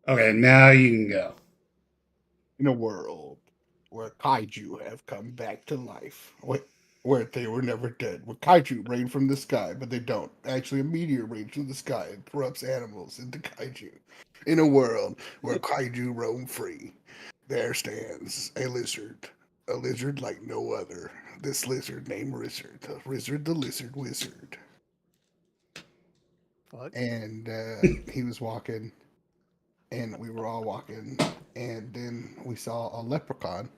Okay, now you can go. In a world where kaiju have come back to life, where they were never dead, where kaiju rain from the sky, but they don't. Actually, a meteor rains from the sky and corrupts animals into kaiju. In a world where kaiju roam free, there stands a lizard like no other. This lizard named Rizzard, the lizard wizard. Fuck. And he was walking, and we were all walking, and then we saw a leprechaun.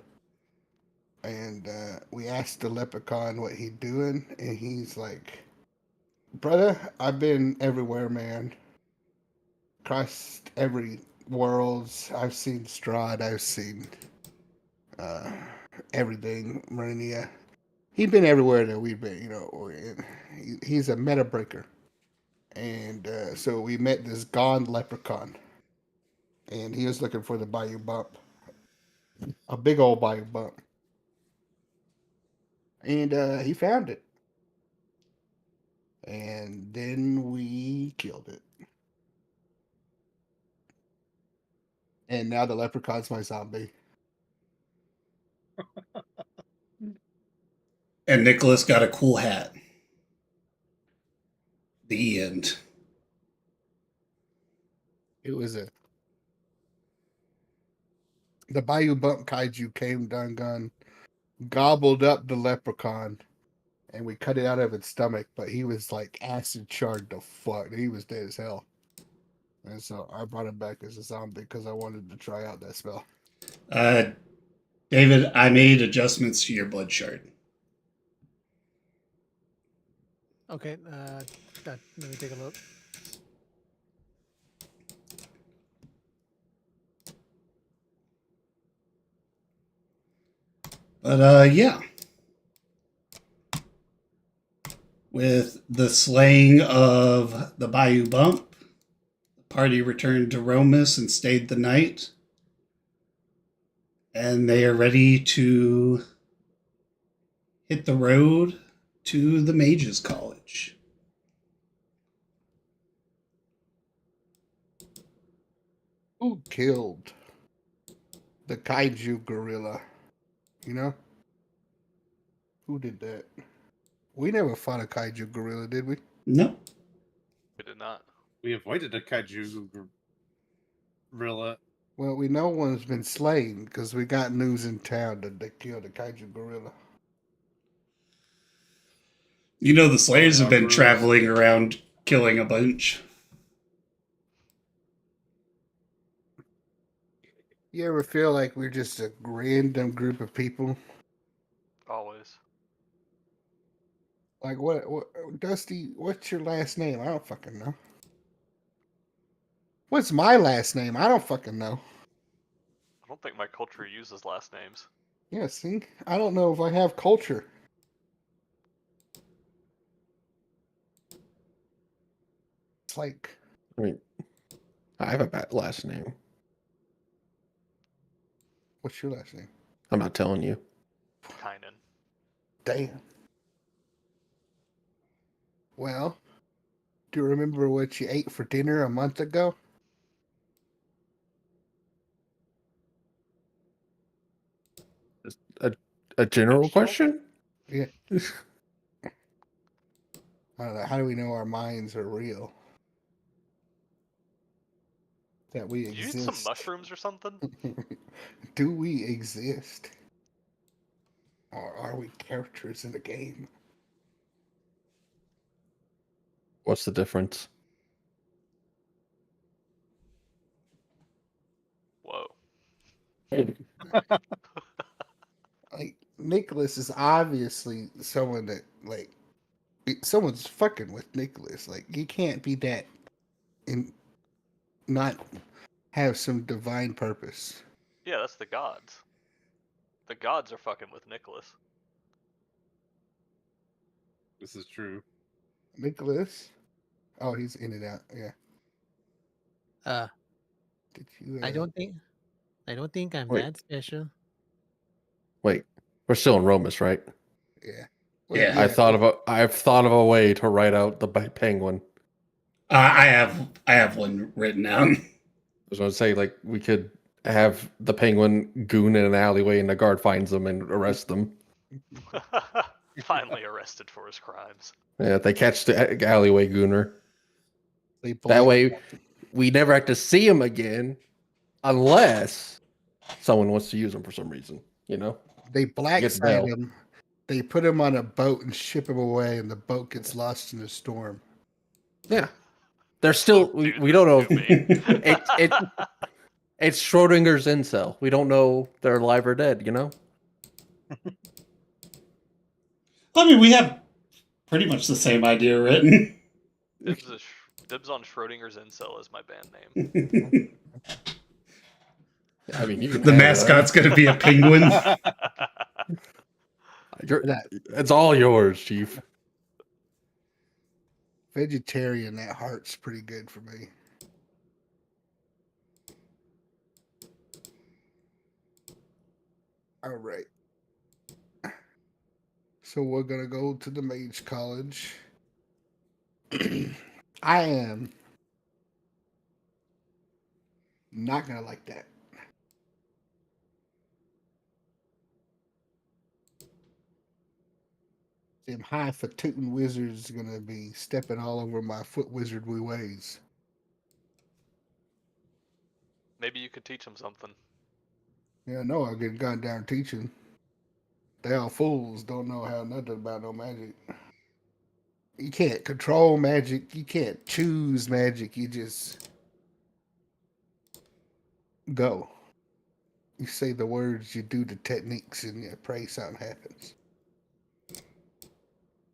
And we asked the leprechaun what he doing, and he's like, "Brother, I've been everywhere, man. Crossed every worlds. I've seen Strahd. I've seen uh, everything, Marina. He's been everywhere that we've been. He's a meta breaker." And so we met this gone leprechaun, and he was looking for the Bayou Bump, a big old Bayou Bump, and he found it. And then we killed it. And now the leprechaun's my zombie. And Nicholas got a cool hat. The end. It was the Bayou Bump kaiju came done gun, gobbled up the leprechaun, and we cut it out of its stomach, but he was like acid charred the fuck. He was dead as hell. And so I brought him back as a zombie because I wanted to try out that spell. Uh, David, I made adjustments to your blood shard. Okay. Let me take a look. But yeah. With the slaying of the Bayou Bump, the party returned to Romus and stayed the night. And they are ready to hit the road to the Mages College. Who killed the kaiju gorilla? You know? Who did that? We never fought a kaiju gorilla, did we? No. We did not. We avoided a kaiju gorilla. Well, we know one's been slain because we got news in town that they killed a kaiju gorilla. You know, the Slayers have been Gross. traveling around killing a bunch. You ever feel like we're just a random group of people? Always. Like what Dusty, what's your last name? I don't fucking know. What's my last name? I don't fucking know. I don't think my culture uses last names. Yeah, see? I don't know if I have culture. It's like, I mean, I have a bad last name. what's your last name? I'm not telling you. Kynan. Damn. Well, do you remember what you ate for dinner a month ago? A general Vegetable? question? Yeah. I don't know. How do we know our minds are real? That we Did you eat exist. some mushrooms or something? Do we exist? Or are we characters in a game? What's the difference? Whoa. Like, Nicholas is obviously someone that, like, someone's fucking with Nicholas. Like, you can't be that and not have some divine purpose. Yeah, that's the gods. The gods are fucking with Nicholas. This is true. Nicholas? Oh, he's in and out. Yeah. Did you? I don't think I'm Wait. that special. Wait, we're still in Romus, right? Yeah. Yeah. I've thought of a way to write out the penguin. I have one written down. was going to say, like, we could have the penguin goon in an alleyway and the guard finds them and arrests them. Finally arrested for his crimes. Yeah, they catch the alleyway gooner. They That black, way, we never have to see him again unless someone wants to use him for some reason, you know? they black Gets side bail. him. They put him on a boat and ship him away, and the boat gets lost in a storm. Yeah. They're still, Dude, we don't know. it, It's Schrodinger's incel. We don't know they're alive or dead, you know? I mean, we have pretty much the same idea written. Dibs on Schrodinger's incel is my band name. I mean, you can The have mascot's going to be a penguin. it's all yours, Chief. Vegetarian, that heart's pretty good for me. All right. So we're gonna go to the Mage College. I am not gonna like that. Them high-fatootin' wizards gonna be stepping all over my foot wizardly ways. Maybe you could teach him something. Yeah, no, I get gone down teaching. They all fools, don't know how nothing about no magic. You can't control magic. You can't choose magic. You just go. You say the words, you do the techniques, and you pray something happens.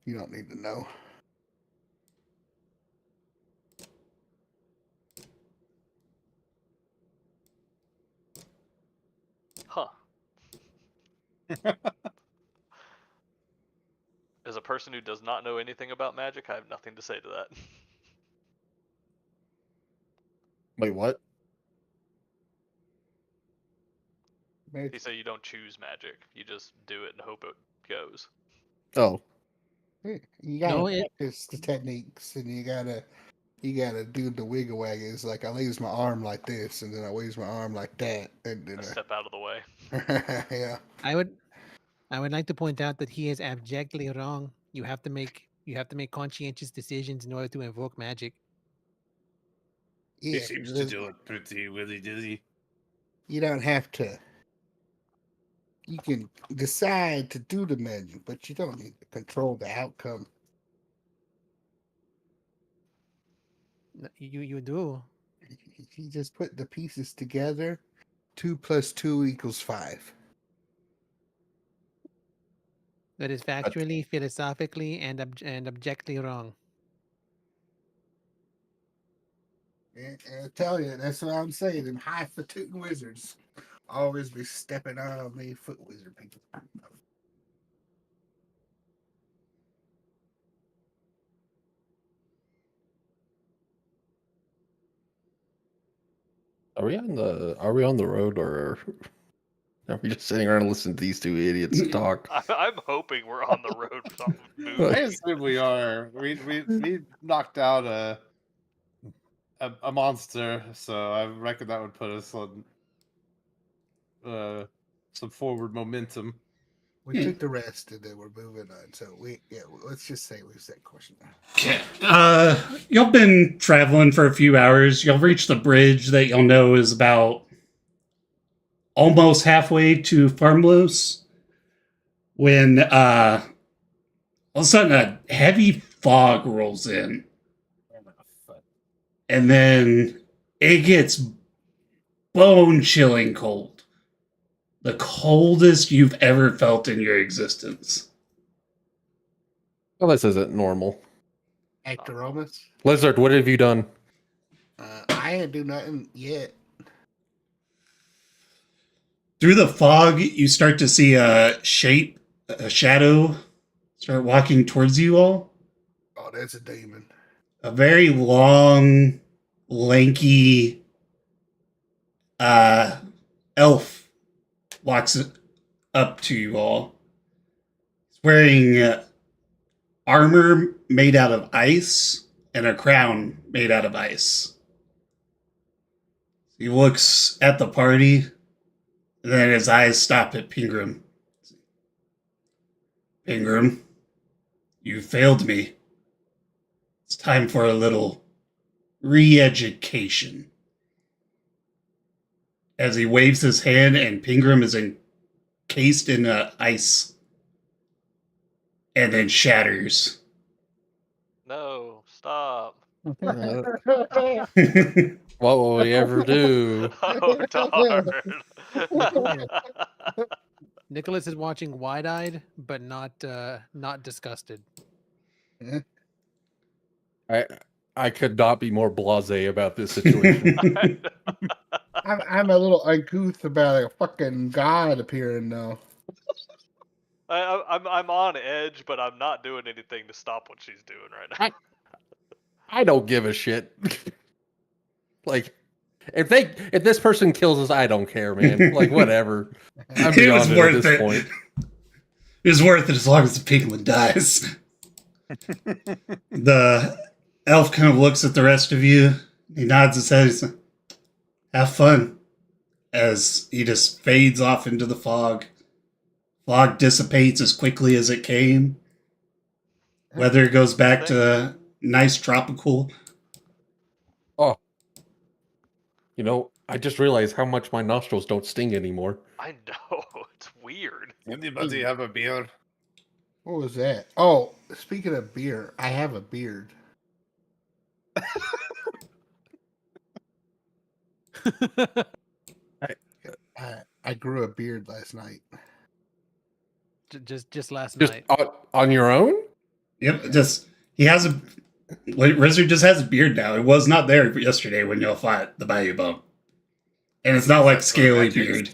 You don't need to know. Huh. As a person who does not know anything about magic, I have nothing to say to that. Wait, what? He Magic. said you don't choose magic. You just do it and hope it goes. Oh, Yeah, you gotta No, it- practice the techniques, and you gotta do the wiggle waggle. It's like I raise my arm like this, and then I raise my arm like that, and then A step out of the way. yeah. I would like to point out that he is abjectly wrong. You have to make conscientious decisions in order to invoke magic. He Yeah, seems to there's- do it pretty willy-nilly. you don't have to. You can decide to do the magic, but you don't need to control the outcome. You do. You just put the pieces together. 2 + 2 = 5. That is factually, philosophically, and objectively wrong. And I tell you, that's what I'm saying. Them high-fatootin' wizards always be stepping on me, foot wizard people. are we on the road, or are we just sitting around and listening to these two idiots talk? I'm hoping we're on the road from I moving. assume we are. We knocked out a monster, so I reckon that would put us on some forward momentum. We took the rest, and then we're moving on. So let's just say we said question. Okay. Y'all been traveling for a few hours. Y'all reached the bridge that y'all know is about almost halfway to Farmlos when all of a sudden a heavy fog rolls in. And then it gets bone-chilling cold. The coldest you've ever felt in your existence. Well, this isn't normal. Actoromus? Lizard, what have you done? I ain't do nothing yet. Through the fog, you start to see a shape, a shadow, start walking towards you all. Oh, that's a demon. A very long, lanky elf walks up to you all. He's wearing armor made out of ice and a crown made out of ice. He looks at the party, and then his eyes stop at Pingram. Pingram, you failed me. It's time for a little re-education. As he waves his hand, and Pingram is encased in ice, and then shatters. No, stop. What will we ever do? Oh, darn. Nicholas is watching wide-eyed, but not disgusted. I could not be more blasé about this situation. I'm a little uncouth about a fucking god appearing now. I'm on edge, but I'm not doing anything to stop what she's doing right now. I don't give a shit. Like, if this person kills us, I don't care, man. Like, whatever. I'm It was beyond worth at this it. point. It was worth it as long as the penguin dies. The elf kind of looks at the rest of you. He nods his head. He's like, have fun. As he just fades off into the fog. Fog dissipates as quickly as it came. Weather goes back to nice tropical. Oh. You know, I just realized how much my nostrils don't sting anymore. I know, it's weird. Anybody have a beer? What was that? Oh, speaking of beer, I have a beard. I grew a beard last night. Just last Just night. on your own? Yep, just he has a Rizard just has a beard now. It was not there yesterday when y'all fought the Bayou Bump. And it's not like scaly beard.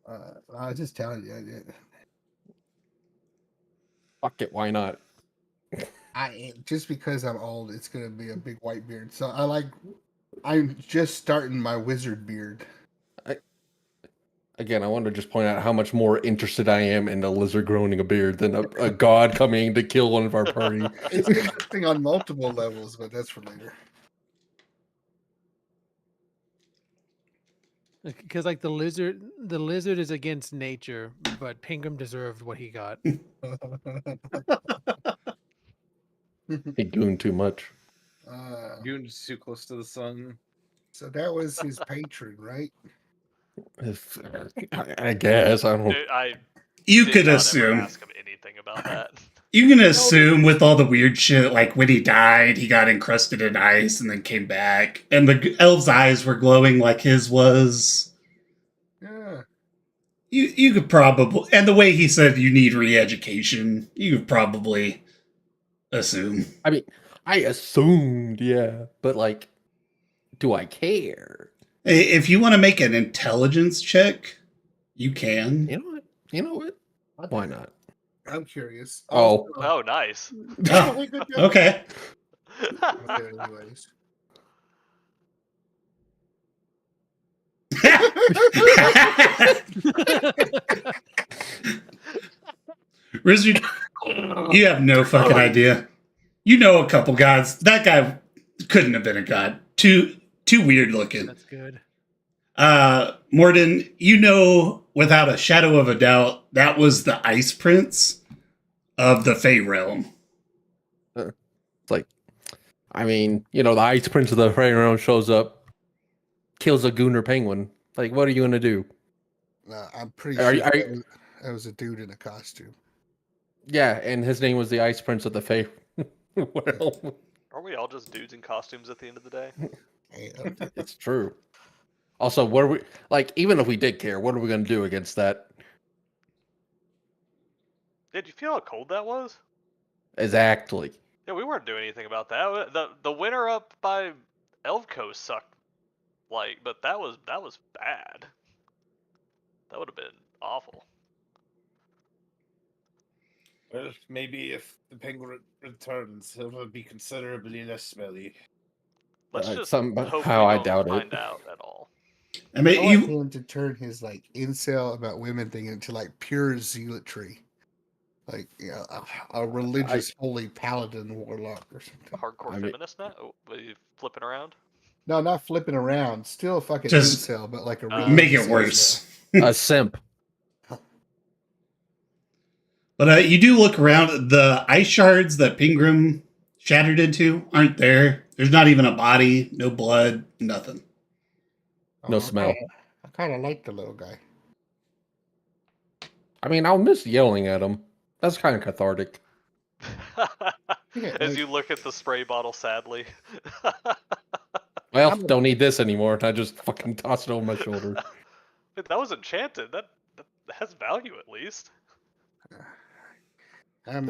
I was just telling you. Fuck it, why not? I just because I'm old, it's gonna be a big white beard. So I'm just starting my wizard beard. Again, I want to just point out how much more interested I am in a lizard growing a beard than a god coming to kill one of our party. It's interesting on multiple levels, but that's for later. Because like the lizard is against nature, but Pingham deserved what he got. He gooned too much. You're just too close to the sun. So that was his patron, right? I guess I don't. Dude, I You did could not ever assume. ask him anything about that. You can assume with all the weird shit, like when he died, he got encrusted in ice and then came back. And the elf's eyes were glowing like his was. Yeah. You could probably, and the way he said you need re-education, you could probably assume. I mean, I assumed, yeah, but like, do I care? If you want to make an intelligence check, you can. You know what? You know what? Why not? I'm curious. Oh. Oh, nice. Oh, okay. Okay, anyways. Rizard, you have no fucking idea. You know a couple gods. That guy couldn't have been a god. Too weird looking. That's good. Morden, you know without a shadow of a doubt that was the Ice Prince of the Fey realm. It's like, I mean, you know, the Ice Prince of the Fey Realm shows up, kills a Gooner penguin. Like, what are you gonna do? No, I'm pretty Are sure you- that was a dude in a costume. Yeah, and his name was the Ice Prince of the Fey Realm. Are we all just dudes in costumes at the end of the day? Hey, It's true. Also, what are we like? Even if we did care, what are we gonna do against that? Did you feel how cold that was? Exactly. Yeah, we weren't doing anything about that. The winter up by Elf Coast sucked, like, but that was bad. That would have been awful. Well, maybe if the penguin returns, it will be considerably less smelly. Let's just somehow hope we I don't doubt it. find out at all. I mean, I want you him to turn his like incel about women thing into like pure zealotry. Like, yeah, a religious holy paladin warlock or something. A hardcore I mean- feminist now? Oh, are you flipping around? No, not flipping around. Still a fucking Just incel, but like a Make religious it worse. A simp. But you do look around. The ice shards that Pingram shattered into aren't there. There's not even a body, no blood, nothing. incel. No smell. I kind of like the little guy. I mean, I'll miss yelling at him. That's kind of cathartic. Yeah, As like- you look at the spray bottle sadly. Well, I'm a- don't need this anymore. I just fucking toss it over my shoulder. Wait, that was enchanted. That has value at least. I'm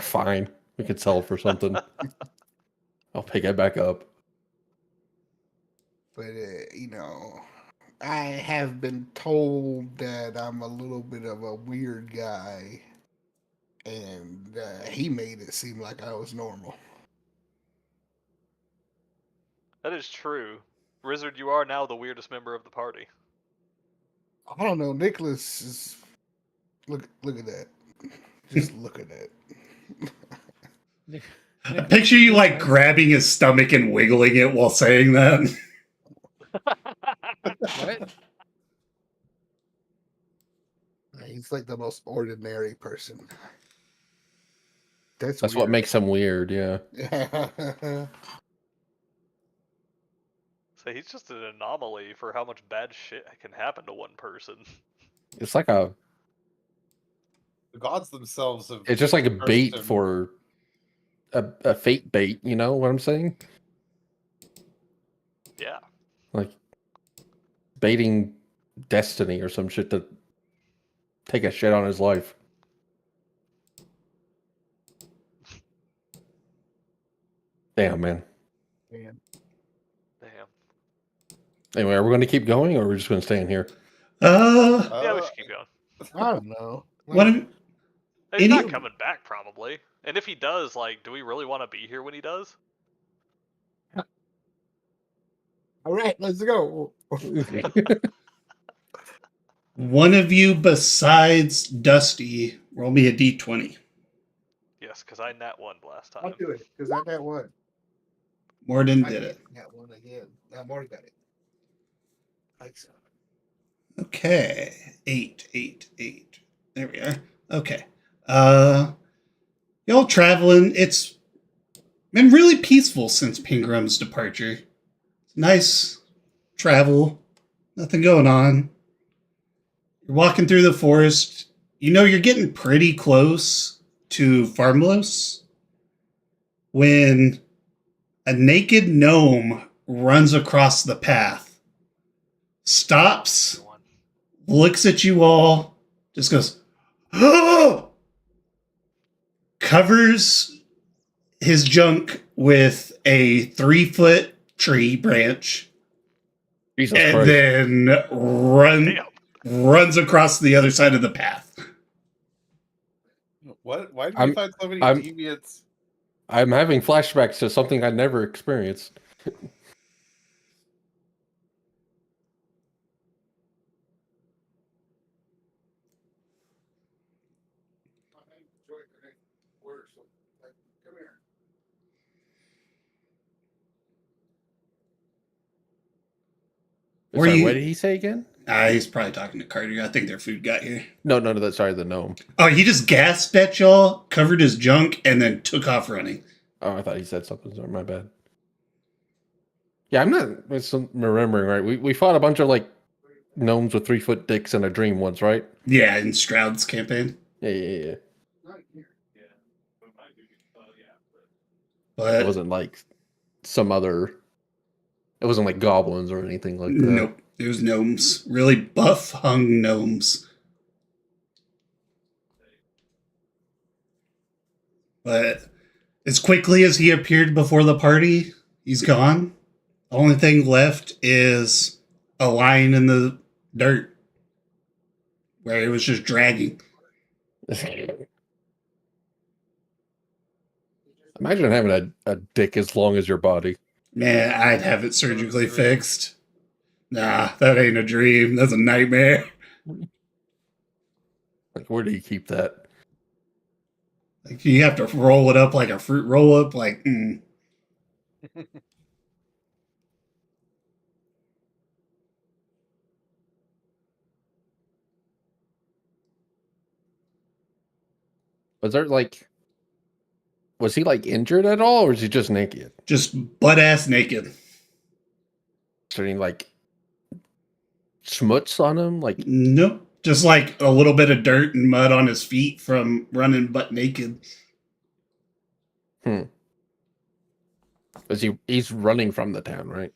Fine. We could sell it for something. I'll pick it back up. But I have been told that I'm a little bit of a weird guy, and he made it seem like I was normal. That is true. Wizard, you are now the weirdest member of the party. I don't know. Nicholas is look at that. Just look at that. I picture you like grabbing his stomach and wiggling it while saying that. What? He's like the most ordinary person. That's What makes him weird, yeah. weird. So he's just an anomaly for how much bad shit can happen to one person. It's like a The gods themselves have. it's just like a cursed bait him. for a fate bait, you know what I'm saying? Yeah. Like baiting destiny or some shit to take a shit on his life. Damn, man. Man. Damn. Anyway, are we going to keep going or are we just going to stay in here? Yeah, we Uh, should keep going. I don't know. What? Like, He's Any- not coming back, probably. And if he does, like, do we really want to be here when he does? all right, let's go. One of you besides Dusty, roll me a d20. Yes, because I nat one last time. I'll do it because I got one. Morden I did it. got one again. I've already got it. Like so. Okay. 8, 8, 8. There we are. Okay. Y'all traveling. It's been really peaceful since Pingram's departure. Nice travel. Nothing going on. You're walking through the forest. You know you're getting pretty close to Farmlos when a naked gnome runs across the path, stops, One. looks at you all, just goes, oh! Covers his junk with a 3-foot tree branch, Jesus and Christ. then Damn. runs across the other side of the path. What? Why do I'm- we find so many I'm- deviants? I'm having flashbacks to something I never experienced. Come here. Were Sorry, you- what did he say again? He's probably talking to Carter. I think their food got here. No, that's sorry, the gnome. Oh, he just gasped at y'all, covered his junk, and then took off running. Oh, I thought he said something. Sorry, my bad. Yeah, I'm not remembering right. We fought a bunch of like gnomes with 3-foot dicks in a dream once, right? Yeah, in Stroud's campaign. Yeah. Not here. But It wasn't like some other. It wasn't like goblins or anything like that. nope, it was gnomes. Really buff hung gnomes. But as quickly as he appeared before the party, he's gone. The only thing left is a line in the dirt where he was just dragging. Imagine having a dick as long as your body. Man, I'd have it surgically fixed. Nah, that ain't a dream. That's a nightmare. Like, where do you keep that? Like you have to roll it up like a fruit roll up. Like, Was there like, was he like injured at all, or is he just naked? just butt ass naked. Is there any like schmutz on him? Like, Nope. Just like a little bit of dirt and mud on his feet from running butt naked. is he's running from the town, right?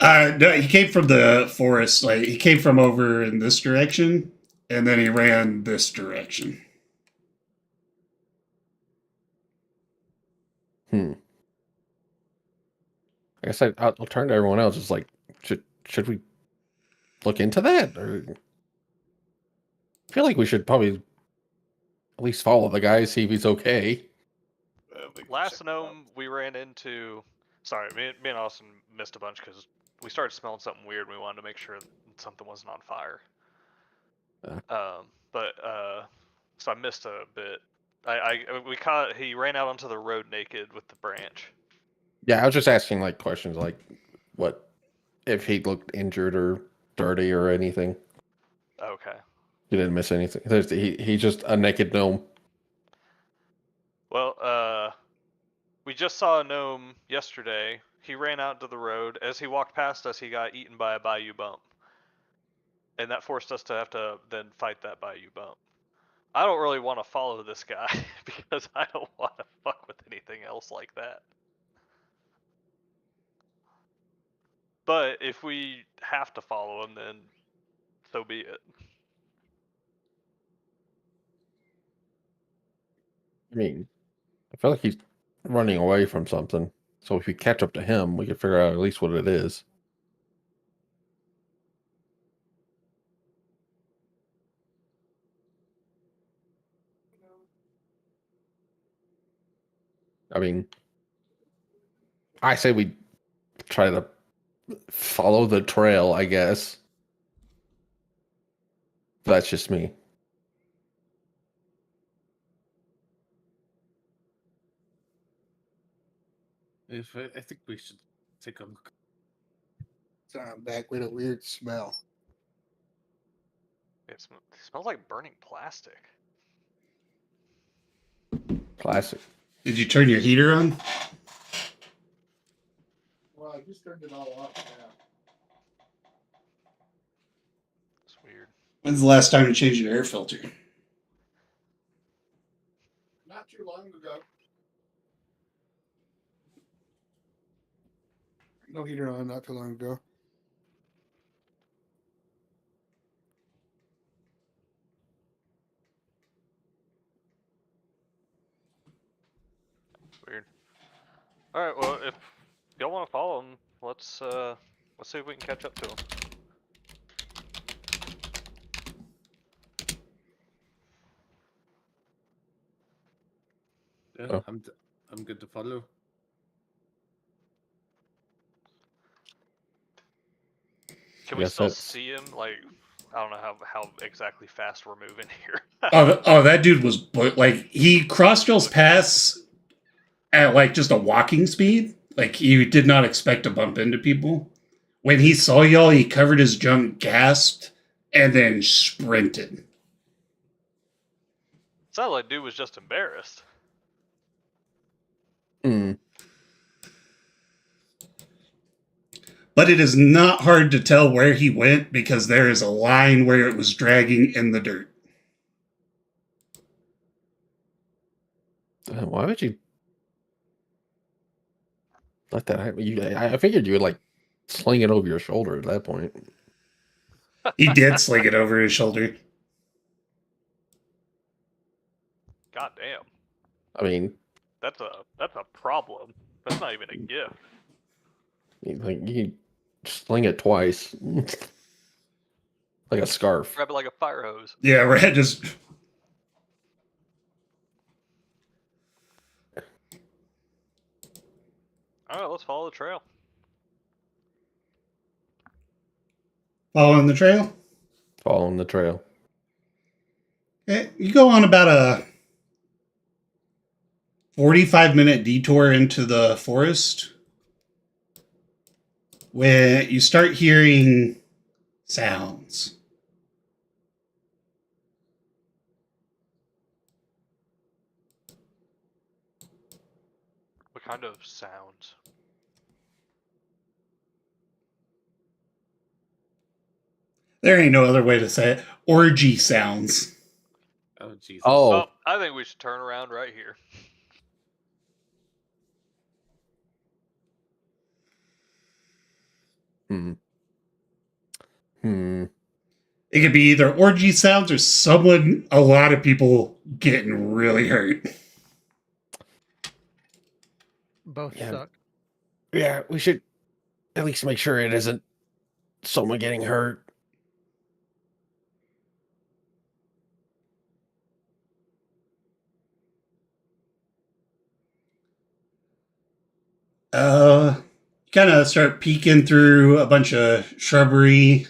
No, he came from the forest. Like he came from over in this direction, and then he ran this direction. I guess I'll turn to everyone else. It's like, should we look into that? Or I feel like we should probably at least follow the guy, see if he's okay. We can check Last it out. gnome we ran into. Sorry, me and Austin missed a bunch because we started smelling something weird. And we wanted to make sure something wasn't on fire. So I missed a bit. We caught. He ran out onto the road naked with the branch. Yeah, I was just asking like questions like what if he looked injured or dirty or anything. Okay. He didn't miss anything. He's just a naked gnome. Well, we just saw a gnome yesterday. He ran out to the road. As he walked past us, he got eaten by a bayou bump. And that forced us to have to then fight that bayou bump. I don't really want to follow this guy because I don't want to fuck with anything else like that. But if we have to follow him, then so be it. I mean, I feel like he's running away from something. So if we catch up to him, we can figure out at least what it is. I mean, I say we try to follow the trail, I guess. That's just me. I think we should take a look. So I'm back with a weird smell. It smells like burning plastic. Classic. Did you turn your heater on? Well, I just turned it all off now. It's weird. When's the last time you changed your air filter? Not too long ago. No heater on not too long ago. Weird. All right. Well, if y'all want to follow him, let's see if we can catch up to him. Yeah, Oh. I'm good to follow. Can we Yes, still that's- see him? Like, I don't know how exactly fast we're moving here. Oh, that dude was like he crossed y'all's paths at like just a walking speed. Like you did not expect to bump into people. When he saw y'all, he covered his junk, gasped, and then sprinted. Sounded like dude was just embarrassed. Hmm. But it is not hard to tell where he went because there is a line where it was dragging in the dirt. Why would you let that happen? I figured you would like sling it over your shoulder at that point. He did sling it over his shoulder. God damn. I mean, That's a problem. That's not even a gift. you can sling it twice, like a scarf. Grab it like a fire hose. Yeah, Red just. All right, let's follow the trail. Following the trail. Following the trail. You go on about 45-minute detour into the forest when you start hearing sounds. What kind of sounds? There ain't no other way to say it. Orgy sounds. Oh Jesus! Oh, Well, I think we should turn around right here. It could be either orgy sounds or a lot of people getting really hurt. Both Yeah. suck. Yeah, we should at least make sure it isn't someone getting hurt. Kind of start peeking through a bunch of shrubbery.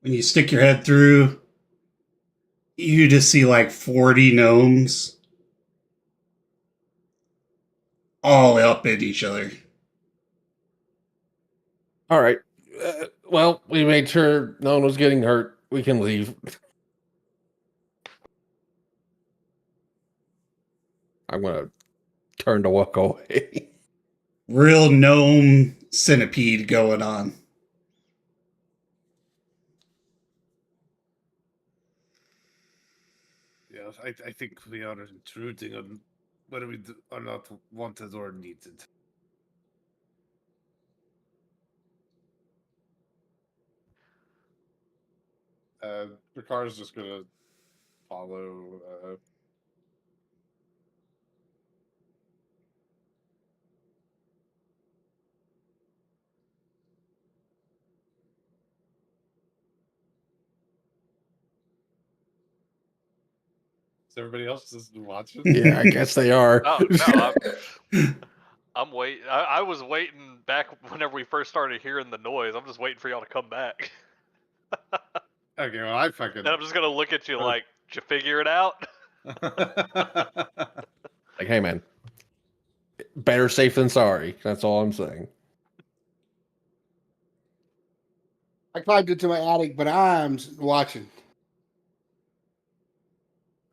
When you stick your head through, you just see like 40 gnomes all up at each other. All right. Well, we made sure no one was getting hurt. We can leave. I'm gonna turn to walk away. Real gnome centipede going on. Yeah, I think we are intruding on whether we are not wanted or needed. The car is just gonna follow. Is everybody else just watching? Yeah, I guess they are. Oh no, I'm waiting. I was waiting back whenever we first started hearing the noise. I'm just waiting for y'all to come back. Okay, well I fucking. And I'm just gonna look at you like, did you figure it out? Like, hey, man, better safe than sorry. That's all I'm saying. I climbed into my attic, but I'm watching.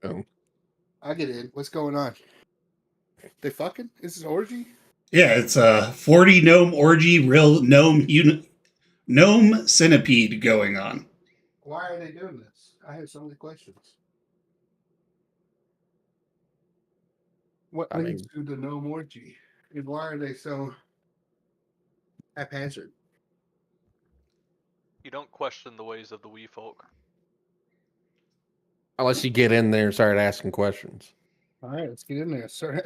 Oh. I get in. What's going on? They fucking? Is this orgy? Yeah, it's a 40 gnome orgy, real gnome centipede going on. Why are they doing this? I have so many questions. What I leads to the gnome orgy? And why are they so haphazard? You don't question the ways of the wee folk. Unless you get in there and start asking questions. All right, let's get in there. Sir,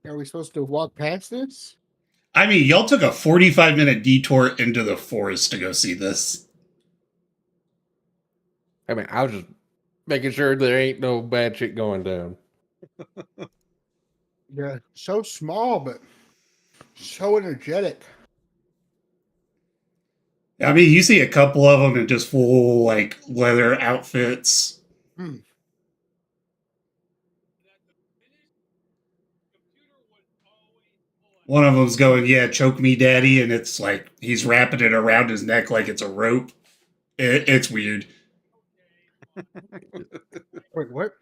are we supposed to walk past this? I mean, y'all took a 45-minute detour into the forest to go see this. I mean, I was just making sure there ain't no bad shit going down. Yeah, so small, but so energetic. I mean, you see a couple of them in just full, like, leather outfits. One of them's going, yeah, choke me, daddy, and it's like he's wrapping it around his neck like it's a rope. It's weird. Wait, what?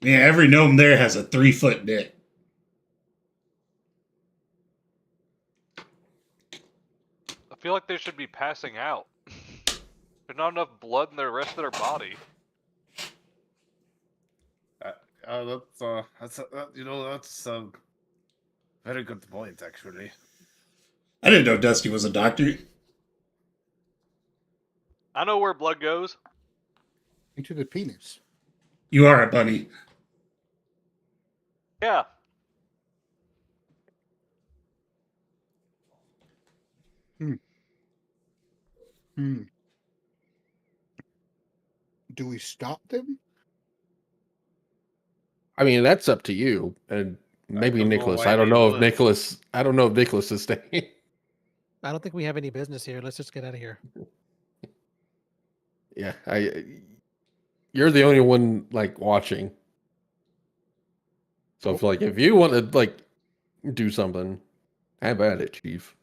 Yeah, every gnome there has a 3-foot dick. I feel like they should be passing out. There's not enough blood in the rest of their body. That's a very good point, actually. I didn't know Dusty was a doctor. I know where blood goes. Into the penis. You are a bunny. Yeah. Do we stop them? I mean, that's up to you, and maybe don't know Nicholas. why I don't they know if would. Nicholas. I don't know if Nicholas is staying. I don't think we have any business here. Let's just get out of here. Yeah, you're the only one like watching. So if like if you want to like do something, have at it, Chief.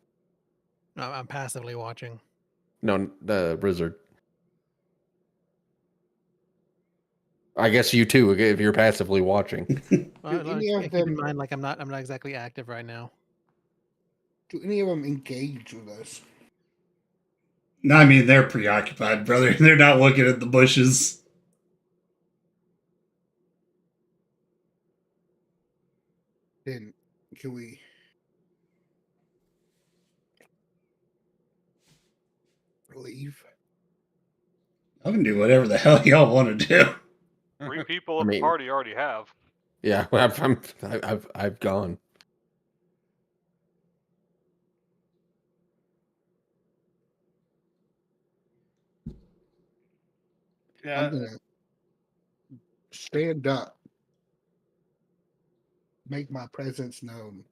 I'm passively watching. No, the Blizzard. I guess you too, if you're passively watching. any of Keep in them- mind, like I'm not exactly active right now. Do any of them engage with us? No, I mean, they're preoccupied, brother. They're not looking at the bushes. Then can we? Leave? I can do whatever the hell y'all want to do. 3 people I at the mean- party already have. Yeah, I've gone. Yeah. I'm gonna stand up, make my presence known,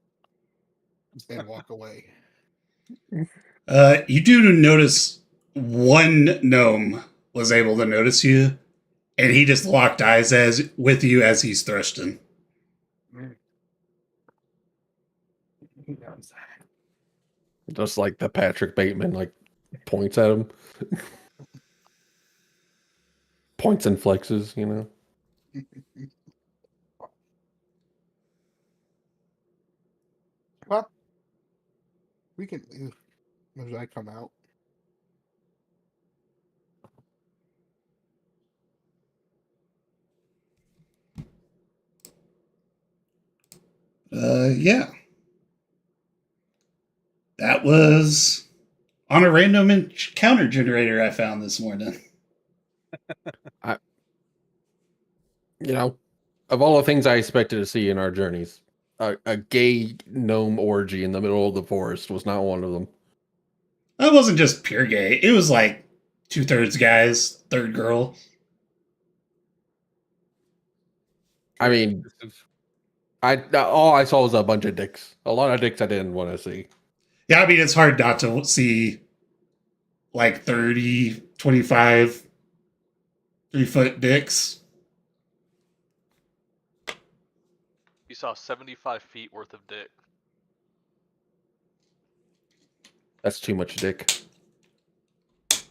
and walk away. You do notice one gnome was able to notice you, and he just locked eyes with you as he's thrusting. Just like the Patrick Bateman like points at him. Points and flexes, you know. Well, we can leave as I come out. Yeah. That was on a random encounter generator I found this morning. You know, of all the things I expected to see in our journeys, a gay gnome orgy in the middle of the forest was not one of them. That wasn't just pure gay. It was like 2/3 guys, third girl. I mean, all I saw was a bunch of dicks. A lot of dicks I didn't want to see. Yeah, I mean, it's hard not to see like 30, 25, 3-foot dicks. You saw 75 feet worth of dick. That's too much dick. It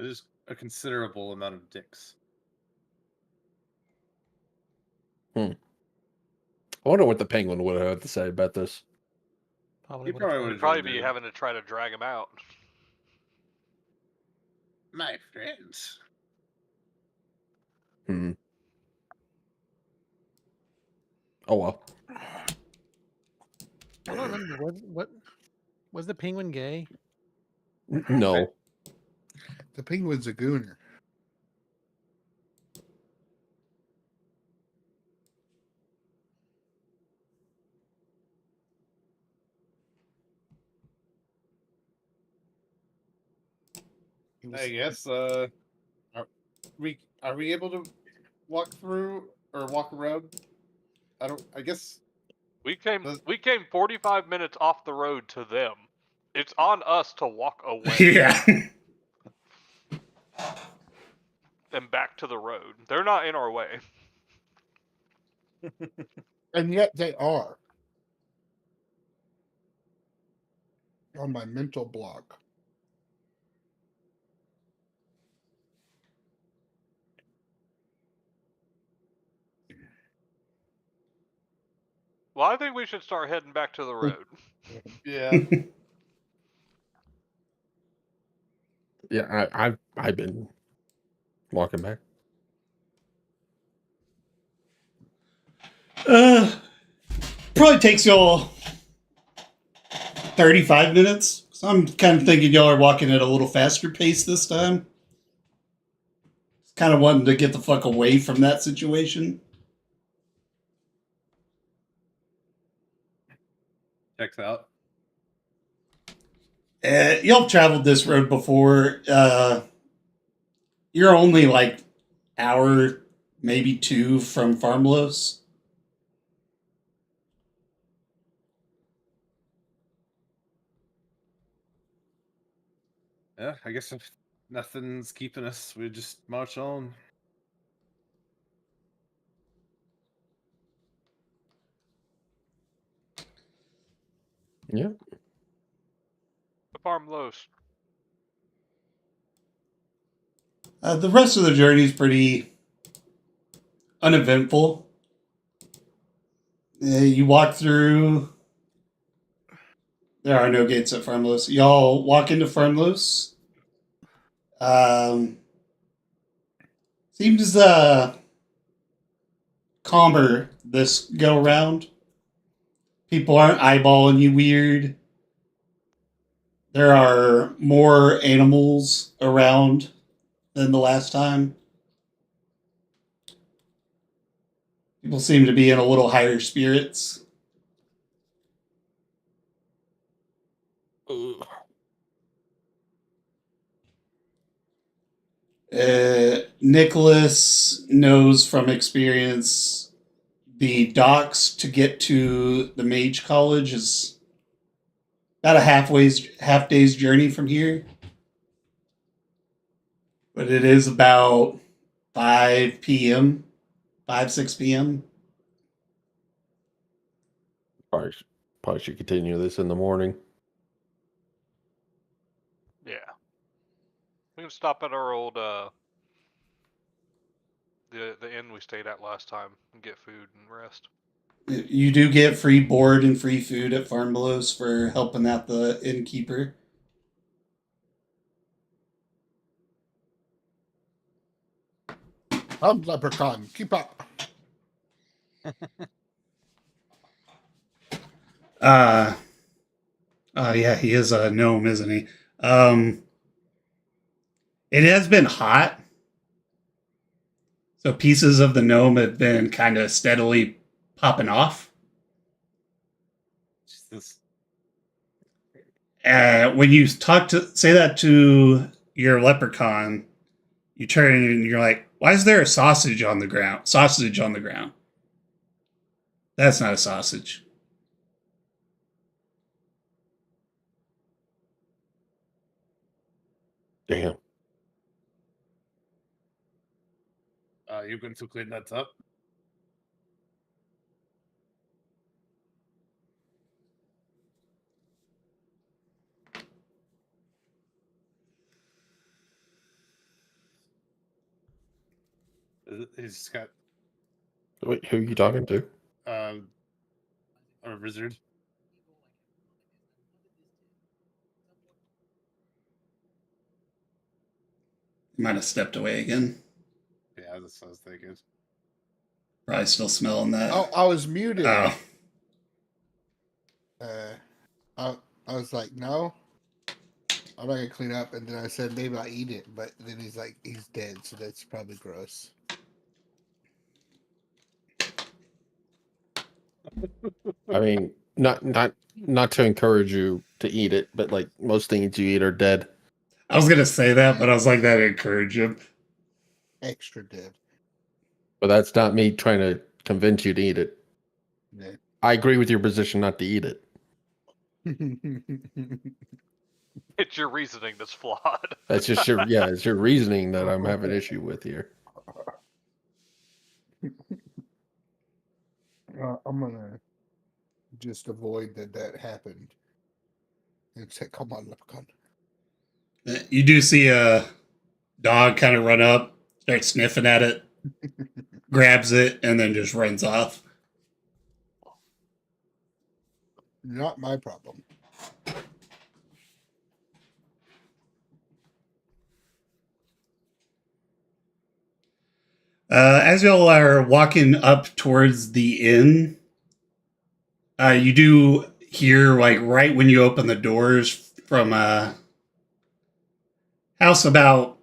is a considerable amount of dicks. I wonder what the penguin would have to say about this. Probably You would've probably told would You'd probably enjoyed be it. having to try to drag him out. My friends. Oh well. I don't remember what was the penguin gay? No. The penguin's a gooner. He was- I guess. Are we able to walk through or walk around? I guess. We came Does- 45 minutes off the road to them. It's on us to walk away Yeah. and back to the road. They're not in our way. And yet they are on my mental block. Well, I think we should start heading back to the road. Yeah. Yeah, I've been walking back. Probably takes y'all 35 minutes. So I'm kind of thinking y'all are walking at a little faster pace this time. Kind of wanting to get the fuck away from that situation. Checks out. Y'all traveled this road before. You're only like hour, maybe 2 from Farmlos. Yeah, I guess if Nothing's keeping us. We just march on. Yeah. The farm lows. The rest of the journey is pretty uneventful. You walk through. There are no gates at Farmlose. Y'all walk into Farmlose. Seems calmer this go around. People aren't eyeballing you weird. There are more animals around than the last time. People seem to be in a little higher spirits. Nicholas knows from experience the docks to get to the Mage College is about a half day's journey from here. But it is about 5 p.m., 6 p.m. Probably should continue this in the morning. Yeah. We can stop at our old the inn we stayed at last time and get food and rest. You do get free board and free food at Farm Belows for helping out the innkeeper. Leprechaun, keep up. Yeah, he is a gnome, isn't he? It has been hot. So pieces of the gnome have been kind of steadily popping off. Jesus. When you say that to your leprechaun, you turn and you're like, "Why is there a sausage on the ground? Sausage on the ground? That's not a sausage." Damn. You going to clean that up? He's got Wait, who are you talking to? a wizard. You might have stepped away again. Yeah, that's what I was thinking. Probably still smelling that. Oh, I was muted. Oh. I was like, no, I'm not gonna clean up. And then I said maybe I'll eat it, but then he's like, he's dead, so that's probably gross. I mean, not to encourage you to eat it, but like most things you eat are dead. I was gonna say that, but I was like, that encourage him. Extra dead. But that's not me trying to convince you to eat it. Yeah. I agree with your position not to eat it. It's your reasoning that's flawed. That's just it's your reasoning that I'm having issue with here. I'm gonna just avoid that happened and say, "Come on, leprechaun." You do see a dog kind of run up, start sniffing at it, grabs it, and then just runs off. Not my problem. As y'all are walking up towards the inn, you do hear, like, right when you open the doors from a house about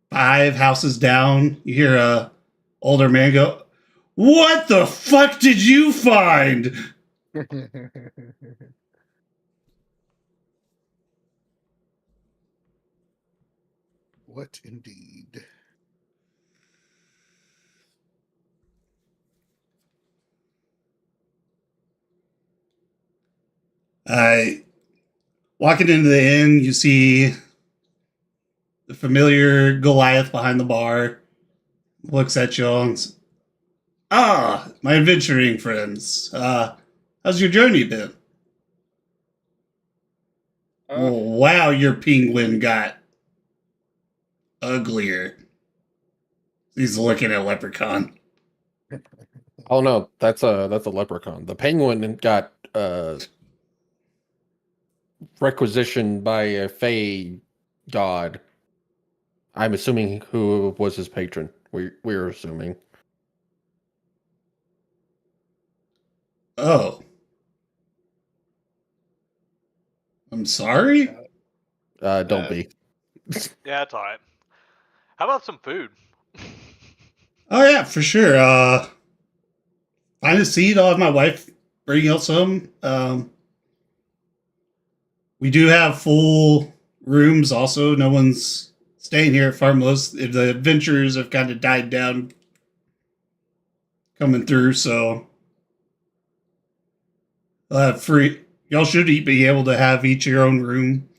5 houses down, you hear a older man go, "What the fuck did you find?" What indeed? Walking into the inn, you see the familiar Goliath behind the bar. Looks at you all and says, "Ah, my adventuring friends. How's your journey been? Wow, your penguin got uglier." He's looking at Leprechaun. Oh no, that's a leprechaun. The penguin got requisitioned by a fey god. I'm assuming who was his patron. We're assuming. Oh. I'm sorry? Don't be. Yeah, it's alright. How about some food? Oh, yeah, for sure. Find a seat. I'll have my wife bring out some. We do have full rooms also. No one's staying here at Farmless. The adventurers have kind of died down coming through, so free. Y'all should be able to have each your own room.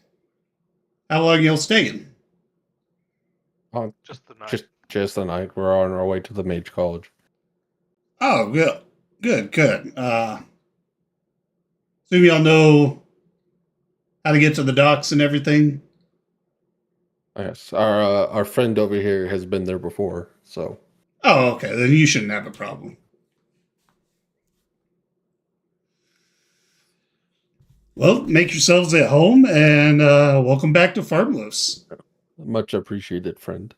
How long y'all staying? Just the night. Just the night. We're on our way to the mage college. Oh, good. Assume y'all know how to get to the docks and everything. Yes, our friend over here has been there before, so. Oh, okay. Then you shouldn't have a problem. Well, make yourselves at home, and welcome back to Farmless. Much appreciated, friend.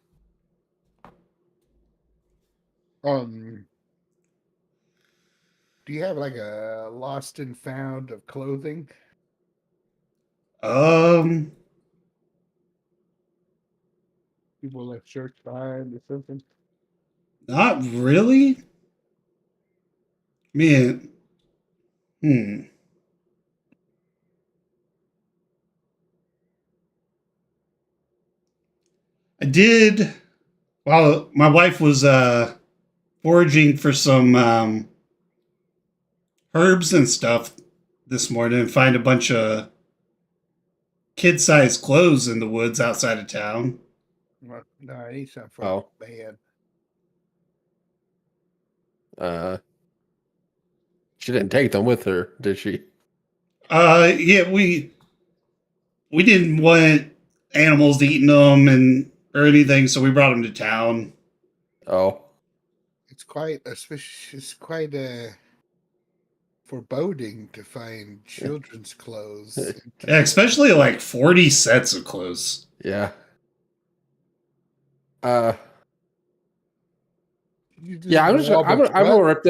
Do you have like a lost and found of clothing? People left shirts behind or something? Not really. Man, I did. While my wife was foraging for some herbs and stuff this morning, and find a bunch of kid-sized clothes in the woods outside of town. Well, no, I need something for Oh. the band. She didn't take them with her, did she? Yeah, we didn't want animals eating them or anything, so we brought them to town. Oh. It's quite foreboding to find children's clothes. Yeah, especially like 40 sets of clothes. Yeah. Yeah, I'm gonna rip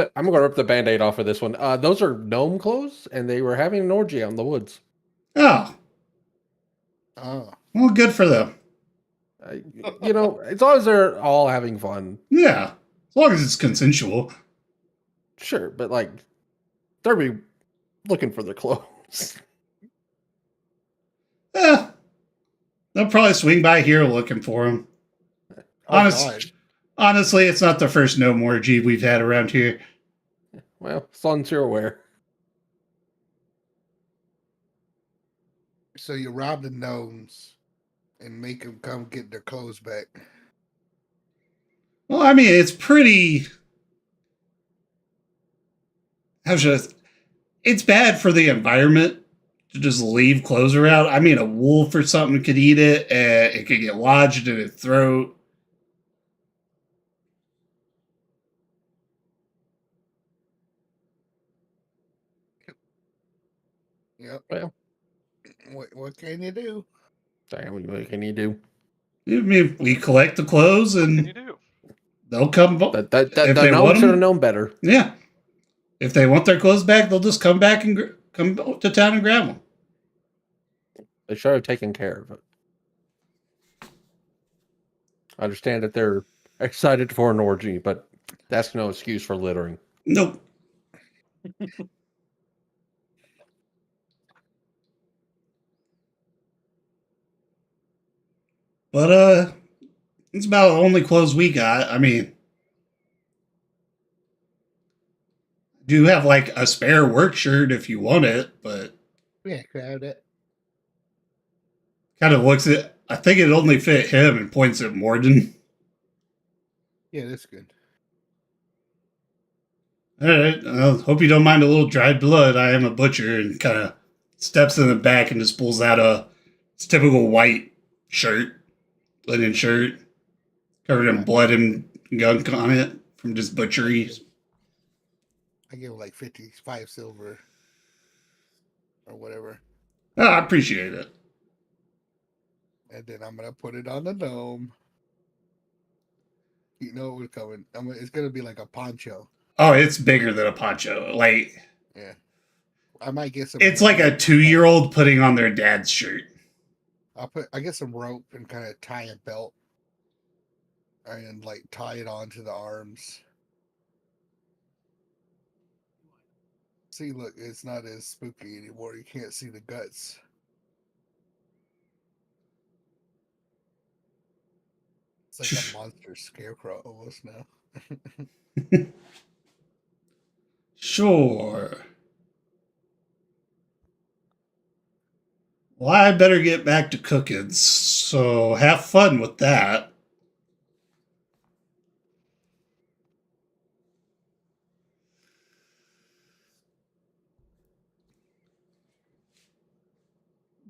the Band-Aid off of this one. Those are gnome clothes, and they were having an orgy out in the woods. Oh, well, good for them. As long as they're all having fun. Yeah, as long as it's consensual. Sure, but like, they'll be looking for their clothes. Yeah, they'll probably swing by here looking for them. Honestly, it's not the first gnome orgy we've had around here. Well, as long as you're aware. So you rob the gnomes and make them come get their clothes back. Well, I mean, it's pretty. It's bad for the environment to just leave clothes around. I mean, a wolf or something could eat it, and it could get lodged in its throat. Yep. Well, what can you do? damn, what can you do? I mean, we collect the clothes, What can you and do? they'll come. The if they gnomes want should have them, known better. yeah. If they want their clothes back, they'll just come back and come to town and grab them. They should have taken care of it. I understand that they're excited for an orgy, but that's no excuse for littering. Nope. But it's about the only clothes we got. I mean, I do have like a spare work shirt if you want it, but Yeah, grab it. Kind of looks at. I think it only fit him and points at Morden. Yeah, that's good. All right. Hope you don't mind a little dried blood. I am a butcher, and kind of steps in the back and just pulls out his typical white shirt, linen shirt, covered in blood and gunk on it from just butchery. I give him like 55 silver or whatever. Oh, I appreciate it. And then I'm gonna put it on the dome. You know what's coming. It's gonna be like a poncho. Oh, it's bigger than a poncho. Like, Yeah. I might get some. it's like a 2-year-old putting on their dad's shirt. I get some rope and kind of tie a belt and like tie it onto the arms. See, look, it's not as spooky anymore. You can't see the guts. It's like a monster scarecrow almost now. Sure. Well, I better get back to cooking, so have fun with that.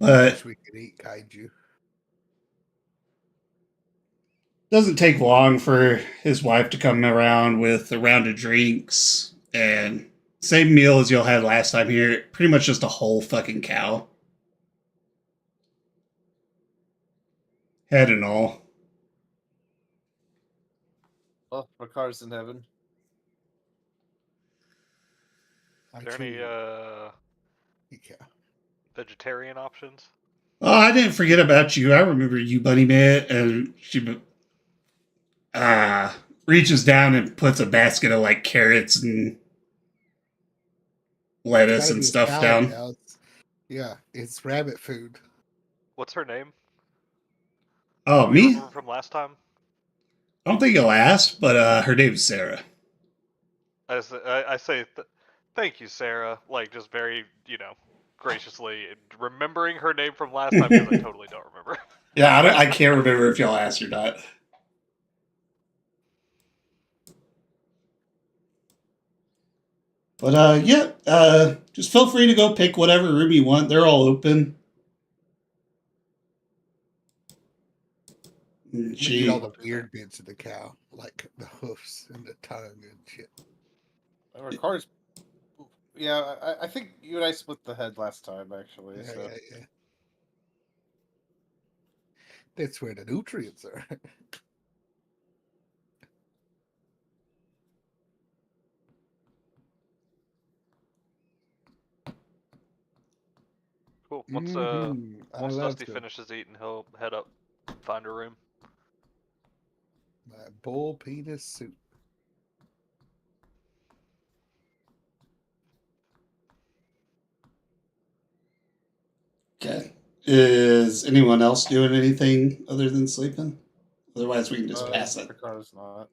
I But wish we could eat kaiju. doesn't take long for his wife to come around with a round of drinks and same meal as y'all had last time here. Pretty much just a whole fucking cow. Head and all. Well, Rakar's in heaven. Are there any Yeah. vegetarian options? Oh, I didn't forget about you. I remember you, Bunny Man. And she reaches down and puts a basket of like carrots and lettuce Gotta and be a stuff salad down. now. Yeah, it's rabbit food. What's her name? Oh, Do you me? remember from last time? I don't think you'll ask, but her name's Sarah. I say thank you, Sarah. Like, just very, graciously remembering her name from last time because I totally don't remember. Yeah, I can't remember if y'all asked or not. But yeah, just feel free to go pick whatever room you want. They're all open. Look at all the weird bits of the cow, like the hoofs and the tongue and shit. Rakar's. Yeah, I think you and I split the head last time, actually. Yeah, So. yeah. That's where the nutrients are. Cool. Once I love Dusty to. finishes eating, he'll head up, find a room. My bull penis soup. Okay. Is anyone else doing anything other than sleeping? Otherwise, we can just pass it. Rakar's not.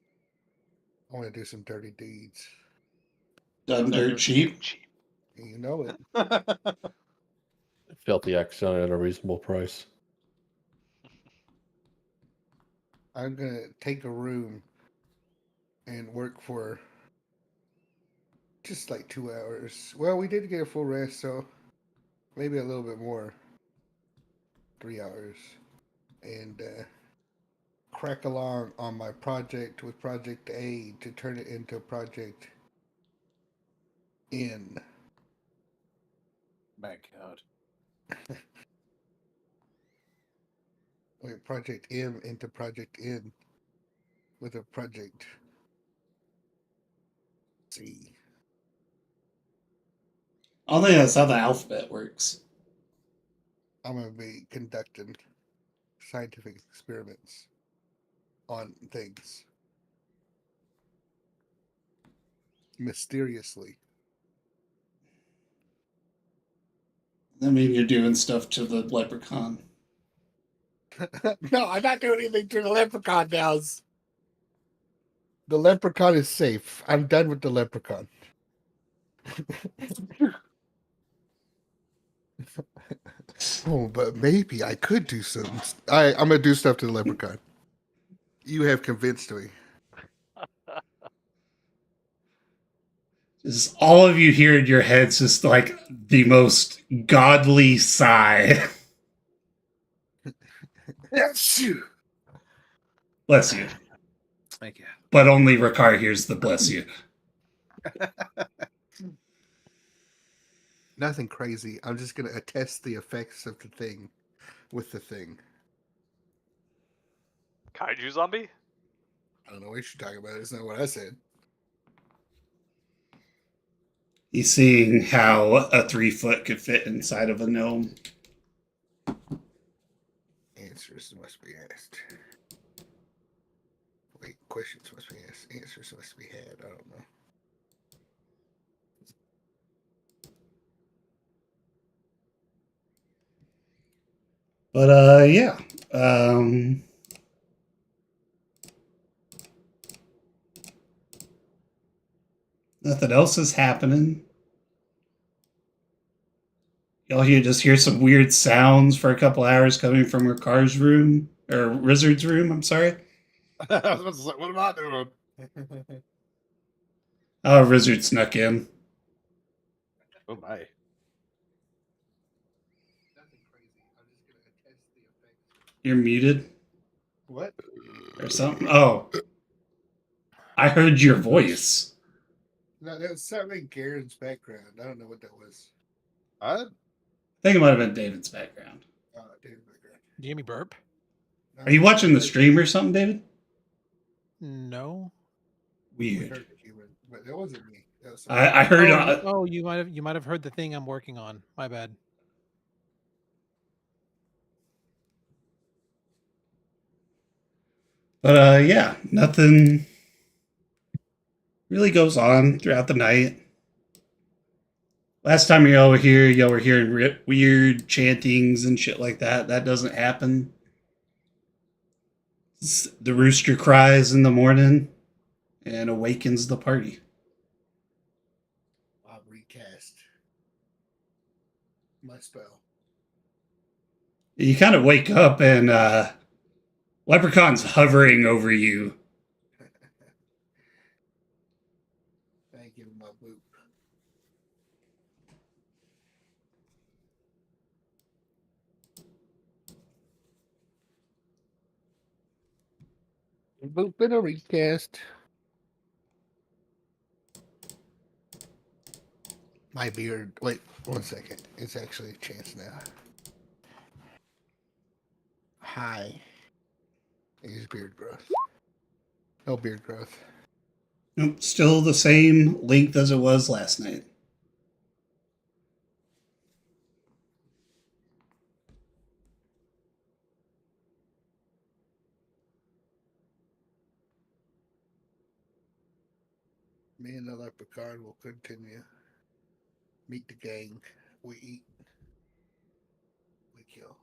I want to do some dirty deeds. Done dirt cheap. You know it. Filthy accent at a reasonable price. I'm gonna take a room and work for just like 2 hours. Well, we did get a full rest, so maybe a little bit more. 3 hours. And crack along on my project with Project A to turn it into Project N. My God. Wait, Project M into Project N with a Project C. I don't think that's how the alphabet works. I'm going to be conducting scientific experiments on things. Mysteriously. I mean, you're doing stuff to the leprechaun. No, I'm not doing anything to the leprechaun now. The leprechaun is safe. I'm done with the leprechaun. Oh, but maybe I could do something. I'm gonna do stuff to the leprechaun. You have convinced me. Just all of you hear in your heads just like the most godly sigh. Yes. Bless you. Thank you. But only Ricard hears the bless you. Nothing crazy. I'm just gonna attest the effects of the thing with the thing. Kaiju zombie? I don't know what you should talk about. It's not what I said. He's seeing how a 3-foot could fit inside of a gnome. Answers must be asked. Wait, questions must be asked. Answers must be had. I don't know. But yeah. Nothing else is happening. Y'all just hear some weird sounds for a couple hours coming from Ricard's room. Or Wizard's room, I'm sorry. I was about to say, what am I doing? Oh, Wizard snuck in. Oh my. Nothing crazy. I'm just gonna attest the effects. You're muted What? or something. Oh. I heard your voice. No, that was something in Garen's background. I don't know what that was. What? I think it might have been David's background. David background. Do you hear me burp? Are you watching the stream or something, David? No. We Weird. heard the human, but that wasn't me. That was I heard. You might have heard the thing I'm working on. My bad. But yeah, nothing really goes on throughout the night. Last time y'all were here, y'all were hearing weird chantings and shit like that. That doesn't happen. The rooster cries in the morning and awakens the party. I'll recast my spell. You kind of wake up and Leprechaun's hovering over you. I give him my boot. Boot been a recast. My beard. Wait, 1 second. It's actually a chance now. Hi. Is beard growth. No beard growth. Nope, still the same length as it was last night. Me and the leprechaun will continue. Meet the gang. We eat. We kill.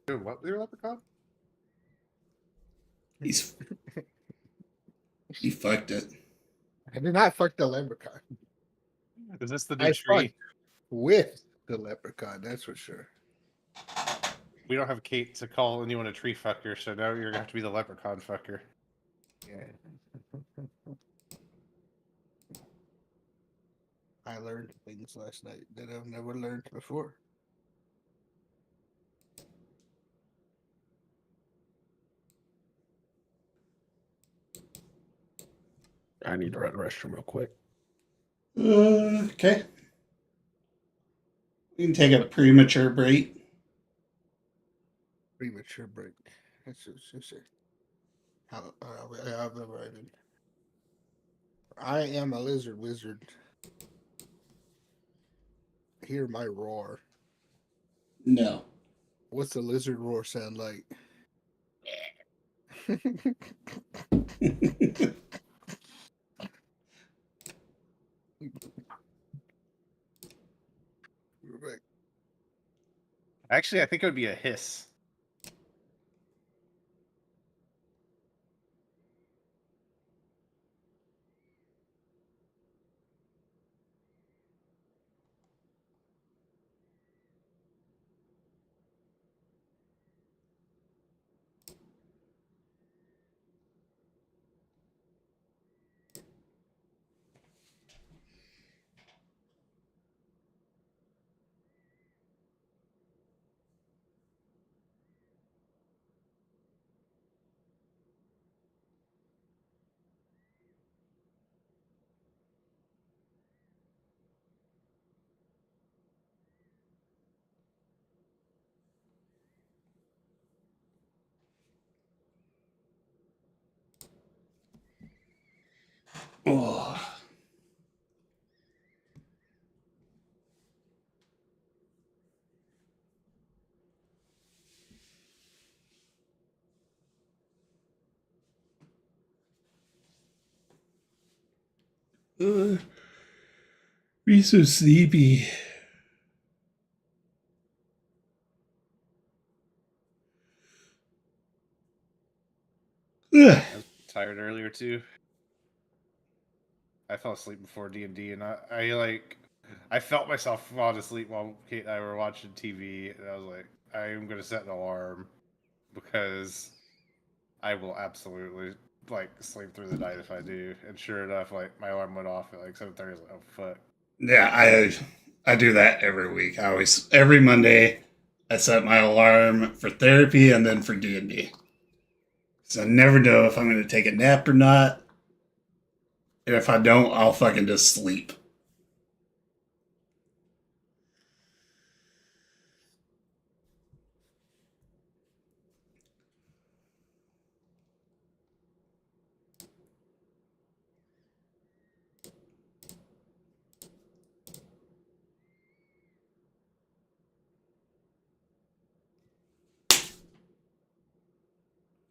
Dude, what? Your leprechaun? He fucked it. I did not fuck the leprechaun. Is this the I new tree? fucked with the leprechaun, that's for sure. We don't have Kate to call anyone a tree fucker, so now you're gonna have to be the leprechaun fucker. Yeah. I learned things last night that I've never learned before. I need to run to the restroom real quick. Okay. We can take a premature break. Premature break. That's just it. I've never even. I am a lizard wizard. Hear my roar. No. What's a lizard roar sound like? We're back. Actually, I think it would be a hiss. Oh. Be so sleepy. Ugh. I was tired earlier too. I fell asleep before D&D, and I felt myself fall asleep while Kate and I were watching TV, and I was like, I am gonna set an alarm because I will absolutely sleep through the night if I do. And sure enough, my alarm went off at 7:30. I was like, oh fuck. Yeah, I do that every week. Every Monday I set my alarm for therapy and then for D&D. So I never know if I'm going to take a nap or not. And if I don't, I'll fucking just sleep.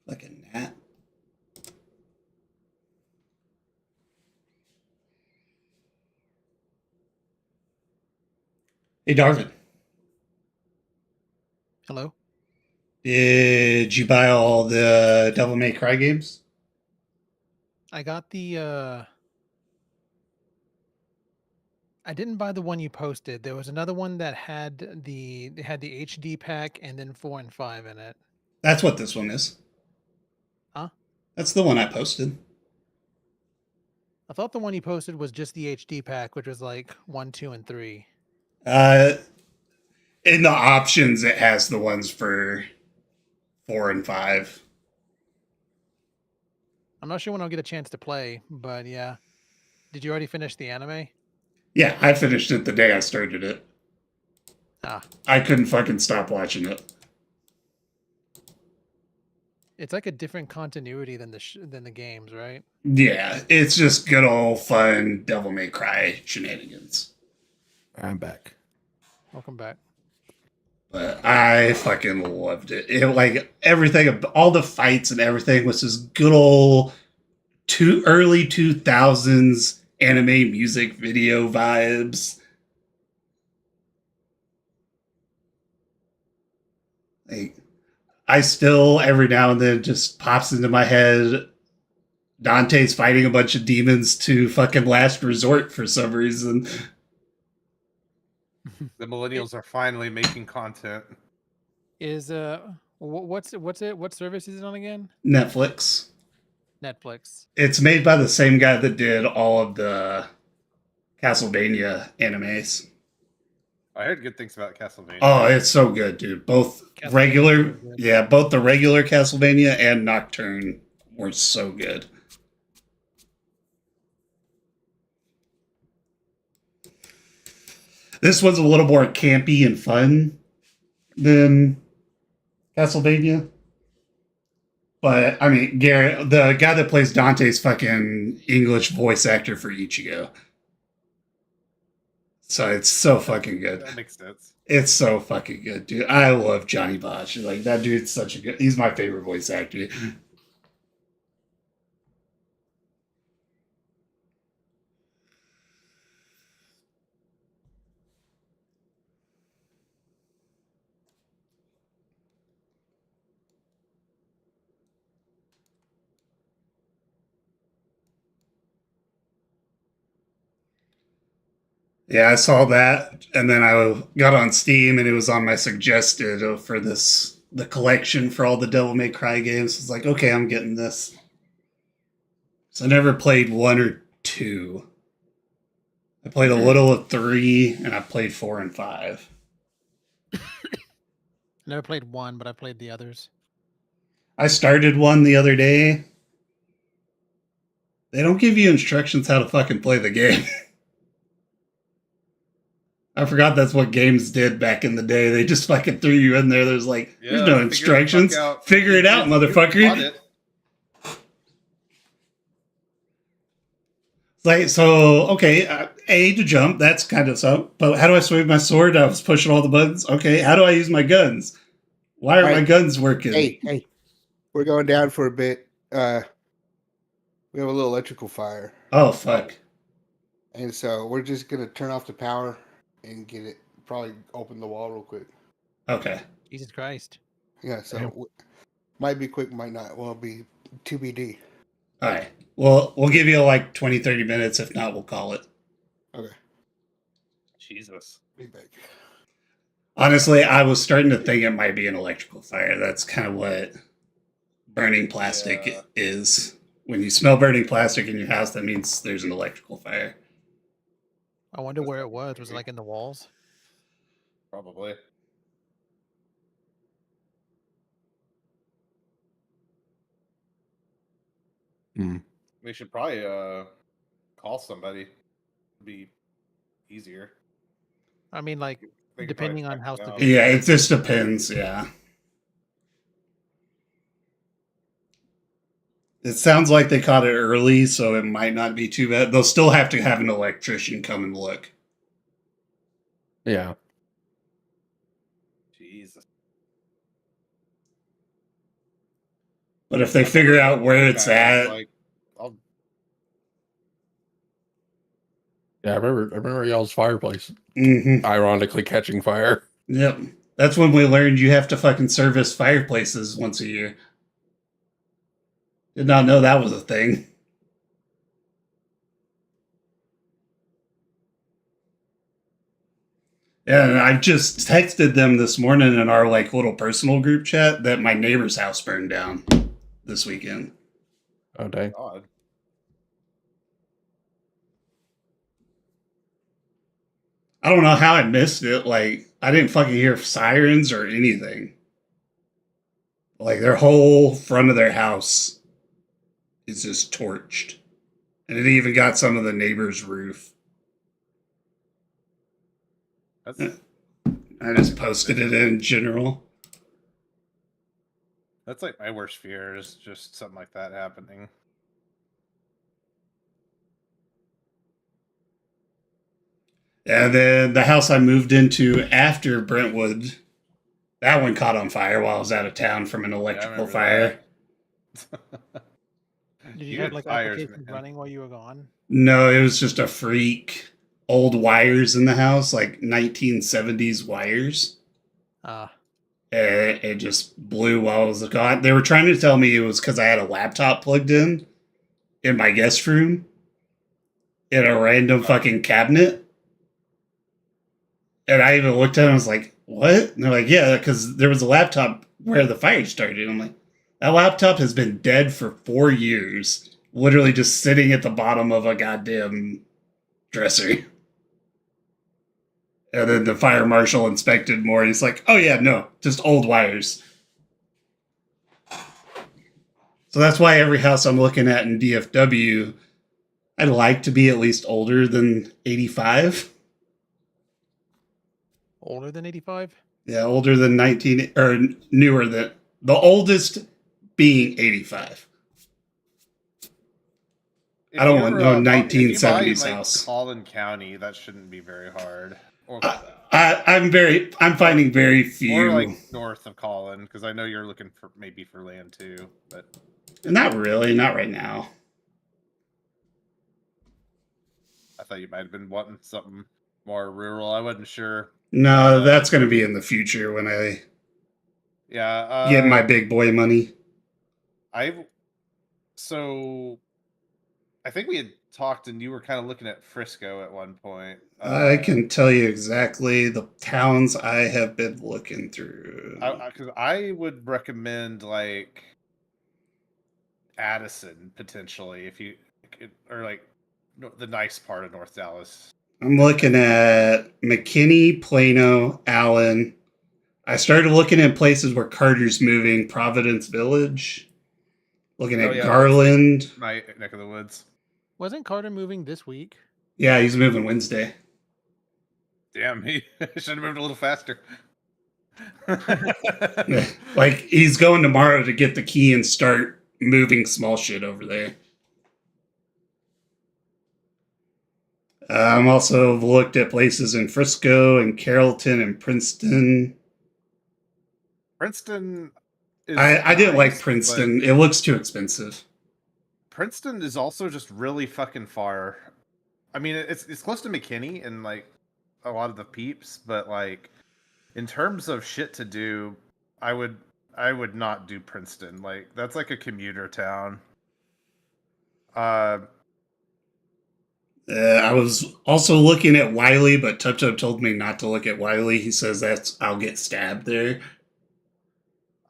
Like a nap. Hey, Darvin. Hello? Did you buy all the Devil May Cry games? I got the I didn't buy the one you posted. There was another one that had the HD pack and then 4 and 5 in it. That's what this one is. Huh? That's the one I posted. I thought the one you posted was just the HD pack, which was like 1, 2, and 3. In the options, it has the ones for 4 and 5. I'm not sure when I'll get a chance to play, but yeah. Did you already finish the anime? Yeah, I finished it the day I started it. Ah. I couldn't fucking stop watching it. It's like a different continuity than the games, right? Yeah, it's just good old fun Devil May Cry shenanigans. I'm back. Welcome back. But I fucking loved it. Like everything, all the fights and everything was just good old early 2000s anime music video vibes. Like, I still every now and then just pops into my head Dante's fighting a bunch of demons to fucking Last Resort for some reason. The millennials are finally making content. Is what service is it on again? Netflix. Netflix. It's made by the same guy that did all of the Castlevania animes. I heard good things about Castlevania. Oh, it's so good, dude. Both Castlevania regular, is good. yeah, both the regular Castlevania and Nocturne were so good. This one's a little more campy and fun than Castlevania. But, I mean, Garrett, the guy that plays Dante's fucking English voice actor for Ichigo. So it's so fucking good. That makes sense. It's so fucking good, dude. I love Johnny Bosch. Like, that dude's such a good... He's my favorite voice actor. Yeah, I saw that, and then I got on Steam, and it was on my suggested for the collection for all the Devil May Cry games. It's like, okay, I'm getting this. So I never played 1 or 2. I played a little of 3, and I played 4 and 5. Never played 1, but I played the others. I started 1 the other day. They don't give you instructions how to fucking play the game. I forgot that's what games did back in the day. They just fucking threw you in there. There's like, there's no instructions. Figure it out, motherfucker. Like, so, okay, A, to jump, that's kind of so. But how do I swing my sword? I was pushing all the buttons. Okay, how do I use my guns? Why aren't my Right. guns working? Hey, we're going down for a bit. We have a little electrical fire, Oh, fuck. and so we're just gonna turn off the power and get it. Probably open the wall real quick. Okay. Jesus Christ. Yeah, so might be quick, might not. Well, be TBD. All right. Well, we'll give you like 20, 30 minutes. If not, we'll call it. Okay, Jesus. be back. Honestly, I was starting to think it might be an electrical fire. That's kind of what burning plastic Yeah. is. When you smell burning plastic in your house, that means there's an electrical fire. I wonder where it was. Was it like in the walls? Probably. Hmm. We should probably call somebody. Be easier. I mean, like, They could depending probably on track how it down. severe. Yeah, it just depends. Yeah. It sounds like they caught it early, so it might not be too bad. They'll still have to have an electrician come and look. Yeah. Jesus. But if they figure out where it's at, Like, I'll Yeah, I remember y'all's fireplace mhm. ironically catching fire. Yep. That's when we learned you have to fucking service fireplaces once a year. Did not know that was a thing. Yeah, and I just texted them this morning in our like little personal group chat that my neighbor's house burned down this weekend. Oh dang. God. I don't know how I missed it. Like, I didn't fucking hear sirens or anything. Like, their whole front of their house is just torched. And it even got some of the neighbor's roof. That's I just posted it in general. that's like my worst fear is just something like that happening. And then the house I moved into after Brentwood, that one caught on fire while I was out of town from an electrical remember fire. Did you You have had like fires, applications man. running while you were gone? No, it was just a freak. Old wires in the house, like 1970s wires. And it just blew while I was gone. They were trying to tell me it was because I had a laptop plugged in my guest room in a random fucking cabinet. And I even looked at it and was like, what? And they're like, yeah, because there was a laptop where the fire started. I'm like, that laptop has been dead for 4 years, literally just sitting at the bottom of a goddamn dresser. And then the fire marshal inspected more, and he's like, oh yeah, no, just old wires. So that's why every house I'm looking at in DFW, I'd like to be at least older than 85. Older than 85? Yeah, older than 19, or newer than, the oldest being 85. I don't want no 1970s house. Collin County, that shouldn't be very hard. Or, I'm finding very few. or like north of Collin, because I know you're looking for maybe for land too, but Not really, not right now. I thought you might have been wanting something more rural. I wasn't sure. No, that's going to be in the future when I Yeah, get my big boy money. So I think we had talked, and you were kind of looking at Frisco at one point. I can tell you exactly the towns I have been looking through. Because I would recommend like Addison potentially, if you or like the nice part of North Dallas. I'm looking at McKinney, Plano, Allen. I started looking at places where Carter's moving, Providence Village. Looking at Garland. My neck of the woods. Wasn't Carter moving this week? Yeah, he's moving Wednesday. Damn, he should have moved a little faster. Like, he's going tomorrow to get the key and start moving small shit over there. I'm also looked at places in Frisco and Carrollton and Princeton. Princeton is I didn't like nice, but Princeton. It looks too expensive. Princeton is also just really fucking far. I mean, it's close to McKinney and like a lot of the peeps, but like in terms of shit to do, I would not do Princeton. Like that's like a commuter town. I was also looking at Wiley, but Tub Tub told me not to look at Wiley. He says I'll get stabbed there.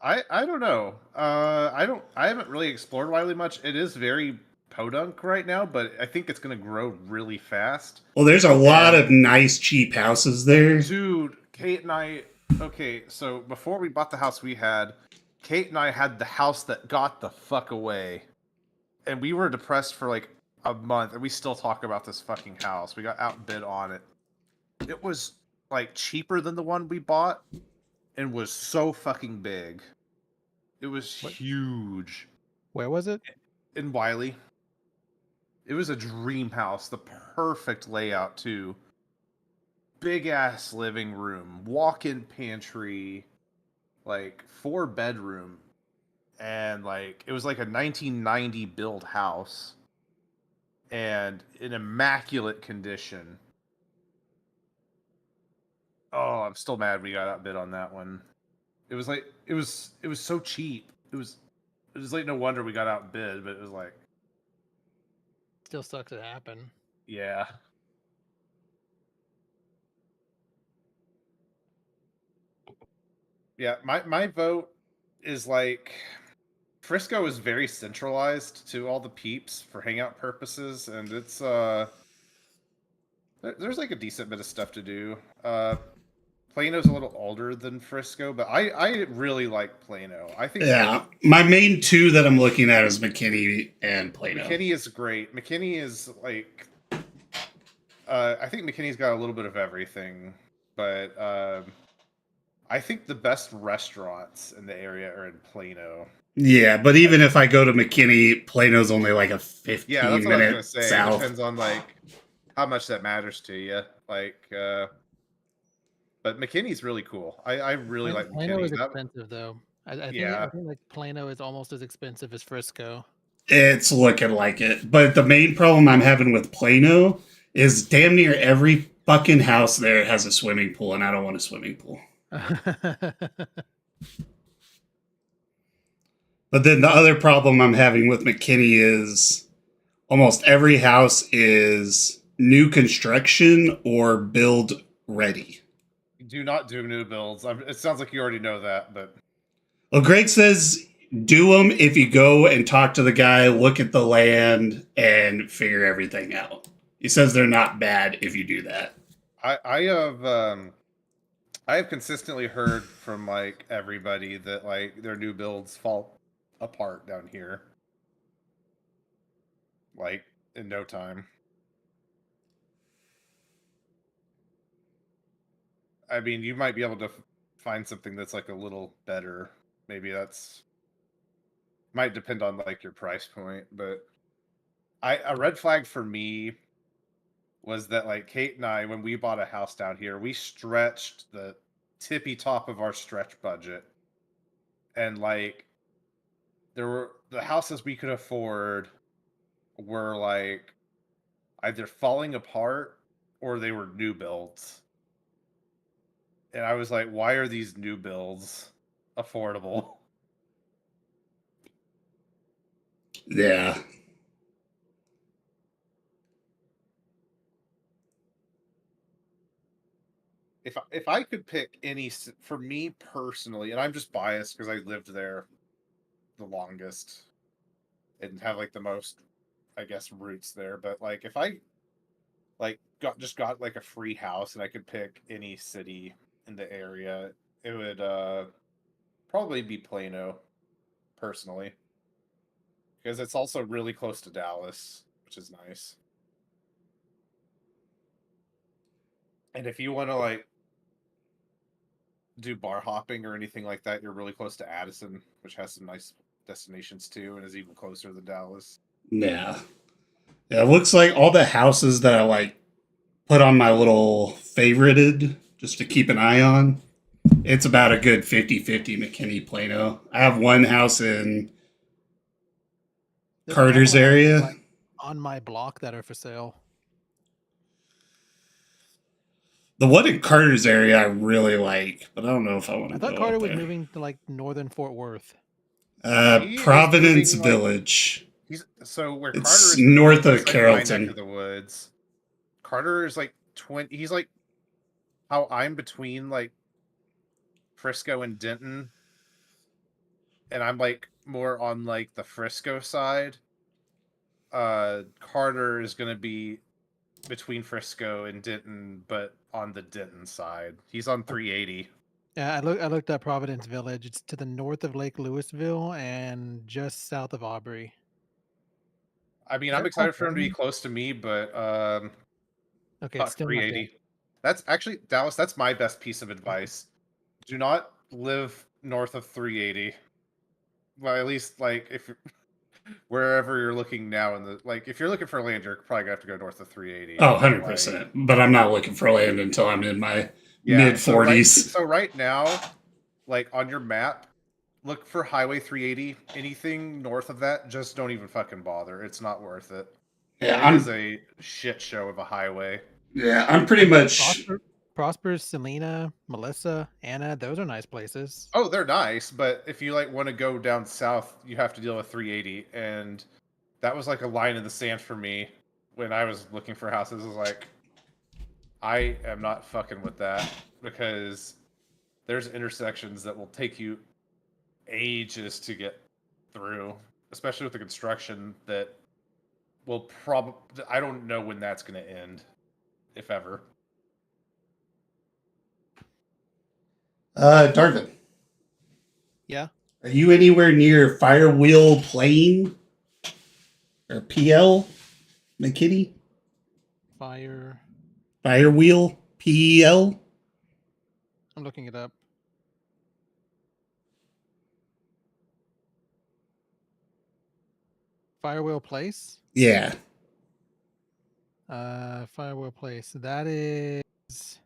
I don't know. I haven't really explored Wiley much. It is very podunk right now, but I think it's gonna grow really fast. Well, there's a lot of nice cheap houses there. Dude, Kate and I. Okay, so before we bought the house we had, Kate and I had the house that got the fuck away, and we were depressed for like a month, and we still talk about this fucking house. We got outbid on it. It was like cheaper than the one we bought, and was so fucking big. It was huge. Where was it? In Wiley. It was a dream house, the perfect layout too. Big ass living room, walk-in pantry, like 4-bedroom, and like it was like a 1990 build house, and in immaculate condition. Oh, I'm still mad we got outbid on that one. It was like it was so cheap. It was like no wonder we got outbid, but it was like Still sucks to happen. yeah. Yeah, my vote is like Frisco is very centralized to all the peeps for hangout purposes, and it's there's like a decent bit of stuff to do. Plano's a little older than Frisco, but I really like Plano. I think My main two that I'm looking at is McKinney and Plano. McKinney is great. McKinney is like I think McKinney's got a little bit of everything, but I think the best restaurants in the area are in Plano. Yeah, but even if I go to McKinney, Plano's only like a 15 Yeah, that's what I was minute gonna say. south. It depends on like how much that matters to you. Like, but McKinney's really cool. I really like Plano McKinney. is expensive though. I think like Plano is almost as expensive as Frisco. It's looking like it. But the main problem I'm having with Plano is damn near every fucking house there has a swimming pool, and I don't want a swimming pool. But then the other problem I'm having with McKinney is almost every house is new construction or build ready. Do not do new builds. It sounds like you already know that, but Well, Greg says do them if you go and talk to the guy, look at the land, and figure everything out. He says they're not bad if you do that. I have consistently heard from like everybody that like their new builds fall apart down here, like in no time. I mean, you might be able to find something that's like a little better. Maybe that's might depend on like your price point, but a red flag for me was that like Kate and I, when we bought a house down here, we stretched the tippy top of our stretch budget, and like there were the houses we could afford were like either falling apart or they were new builds. And I was like, why are these new builds affordable? Yeah. If I could pick any, for me personally, and I'm just biased because I lived there the longest and have like the most, I guess, roots there. But like, if I like got like a free house and I could pick any city in the area, it would probably be Plano, personally, because it's also really close to Dallas, which is nice. And if you want to like do bar hopping or anything like that, you're really close to Addison, which has some nice destinations too, and is even closer than Dallas. Yeah. Yeah, it looks like all the houses that I like put on my little favorited just to keep an eye on. It's about a good 50-50 McKinney Plano. I have one house in There's a Carter's couple of houses, area. like, on my block that are for sale. The one in Carter's area I really like, but I don't know if I want I to thought go Carter up was there. moving to like northern Fort Worth. He is Providence moving, like, Village. So where It's Carter is north moving, of it's like my Carrollton. neck of the woods. Carter is like 20. He's like how I'm between like Frisco and Denton, and I'm like more on like the Frisco side. Carter is gonna be between Frisco and Denton, but on the Denton side. He's on 380. Yeah, I looked at Providence Village. It's to the north of Lake Louisville and just south of Aubrey. I mean, Is I'm that excited for him to be California? close to me, but Okay, fuck it's still not there. 380. That's actually Dallas. That's my best piece of advice. Do not live north of 380. Well, at least like if you're, wherever you're looking now in the like if you're looking for land, you're probably gonna have to go north of 380. Oh, Like, 100%. But I'm not looking for land until I'm in my yeah, mid 40s. So right now, like on your map, look for Highway 380. Anything north of that, just don't even fucking bother. It's not worth it. Yeah, It is a shit show of a highway. I'm pretty much. Prosper, Selena, Melissa, Anna, those are nice places. Oh, they're nice, but if you like want to go down south, you have to deal with 380, and that was like a line in the sand for me when I was looking for houses. I was like, I am not fucking with that because there's intersections that will take you ages to get through, especially with the construction that will probably. I don't know when that's going to end, if ever. Darvin, Yeah. are you anywhere near Firewheel Plain or PL McKinney? Firewheel PEL? I'm looking it up. Firewheel Place? Yeah. Firewheel Place. That is,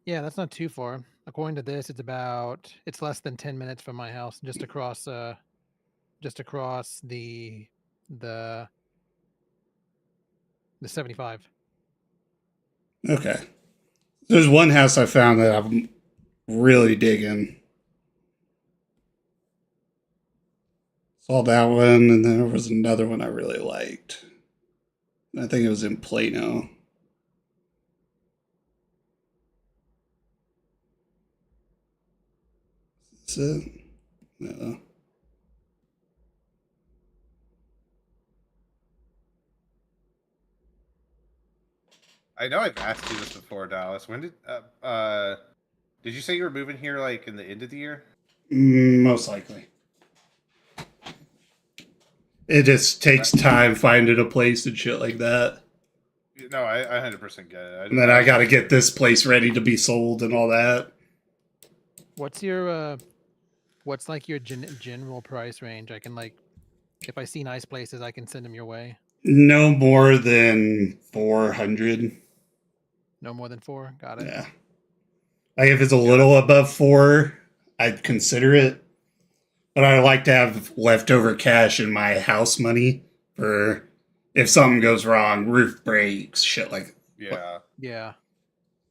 yeah, that's not too far. According to this, it's less than 10 minutes from my house, just across the 75. Okay. There's one house I found that I'm really digging. Saw that one, and then there was another one I really liked. I think it was in Plano. Is it? No. I know I've asked you this before, Dallas. When did you say you were moving here like in the end of the year? Most likely. It just takes time finding a place and shit like that. No, I 100% get it. And then I got to get this place ready to be sold and all that. What's like your general price range? I can like, if I see nice places, I can send them your way. No more than 400. No more than 4. Got it. Yeah. Like if it's a little above 4, I'd consider it. But I like to have leftover cash in my house money for if something goes wrong, roof breaks, shit like. Yeah. Yeah.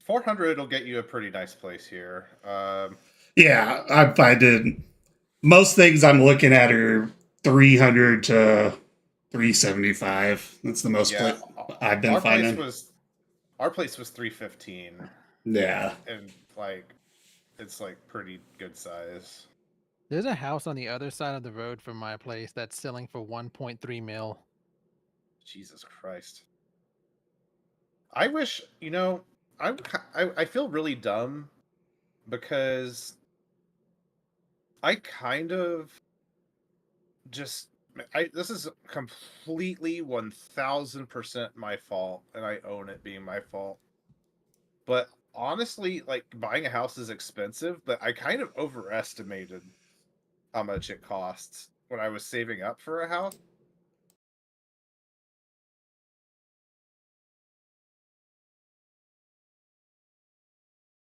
400 will get you a pretty nice place here. Yeah, I'm finding most things I'm looking at are 300 to 375. That's the most I've been finding. Our place was 315. Yeah. And like it's like pretty good size. There's a house on the other side of the road from my place that's selling for 1.3 mil. Jesus Christ. I wish, I feel really dumb because I kind of just this is completely 1000% my fault, and I own it being my fault. But honestly, like buying a house is expensive, but I kind of overestimated how much it costs when I was saving up for a house.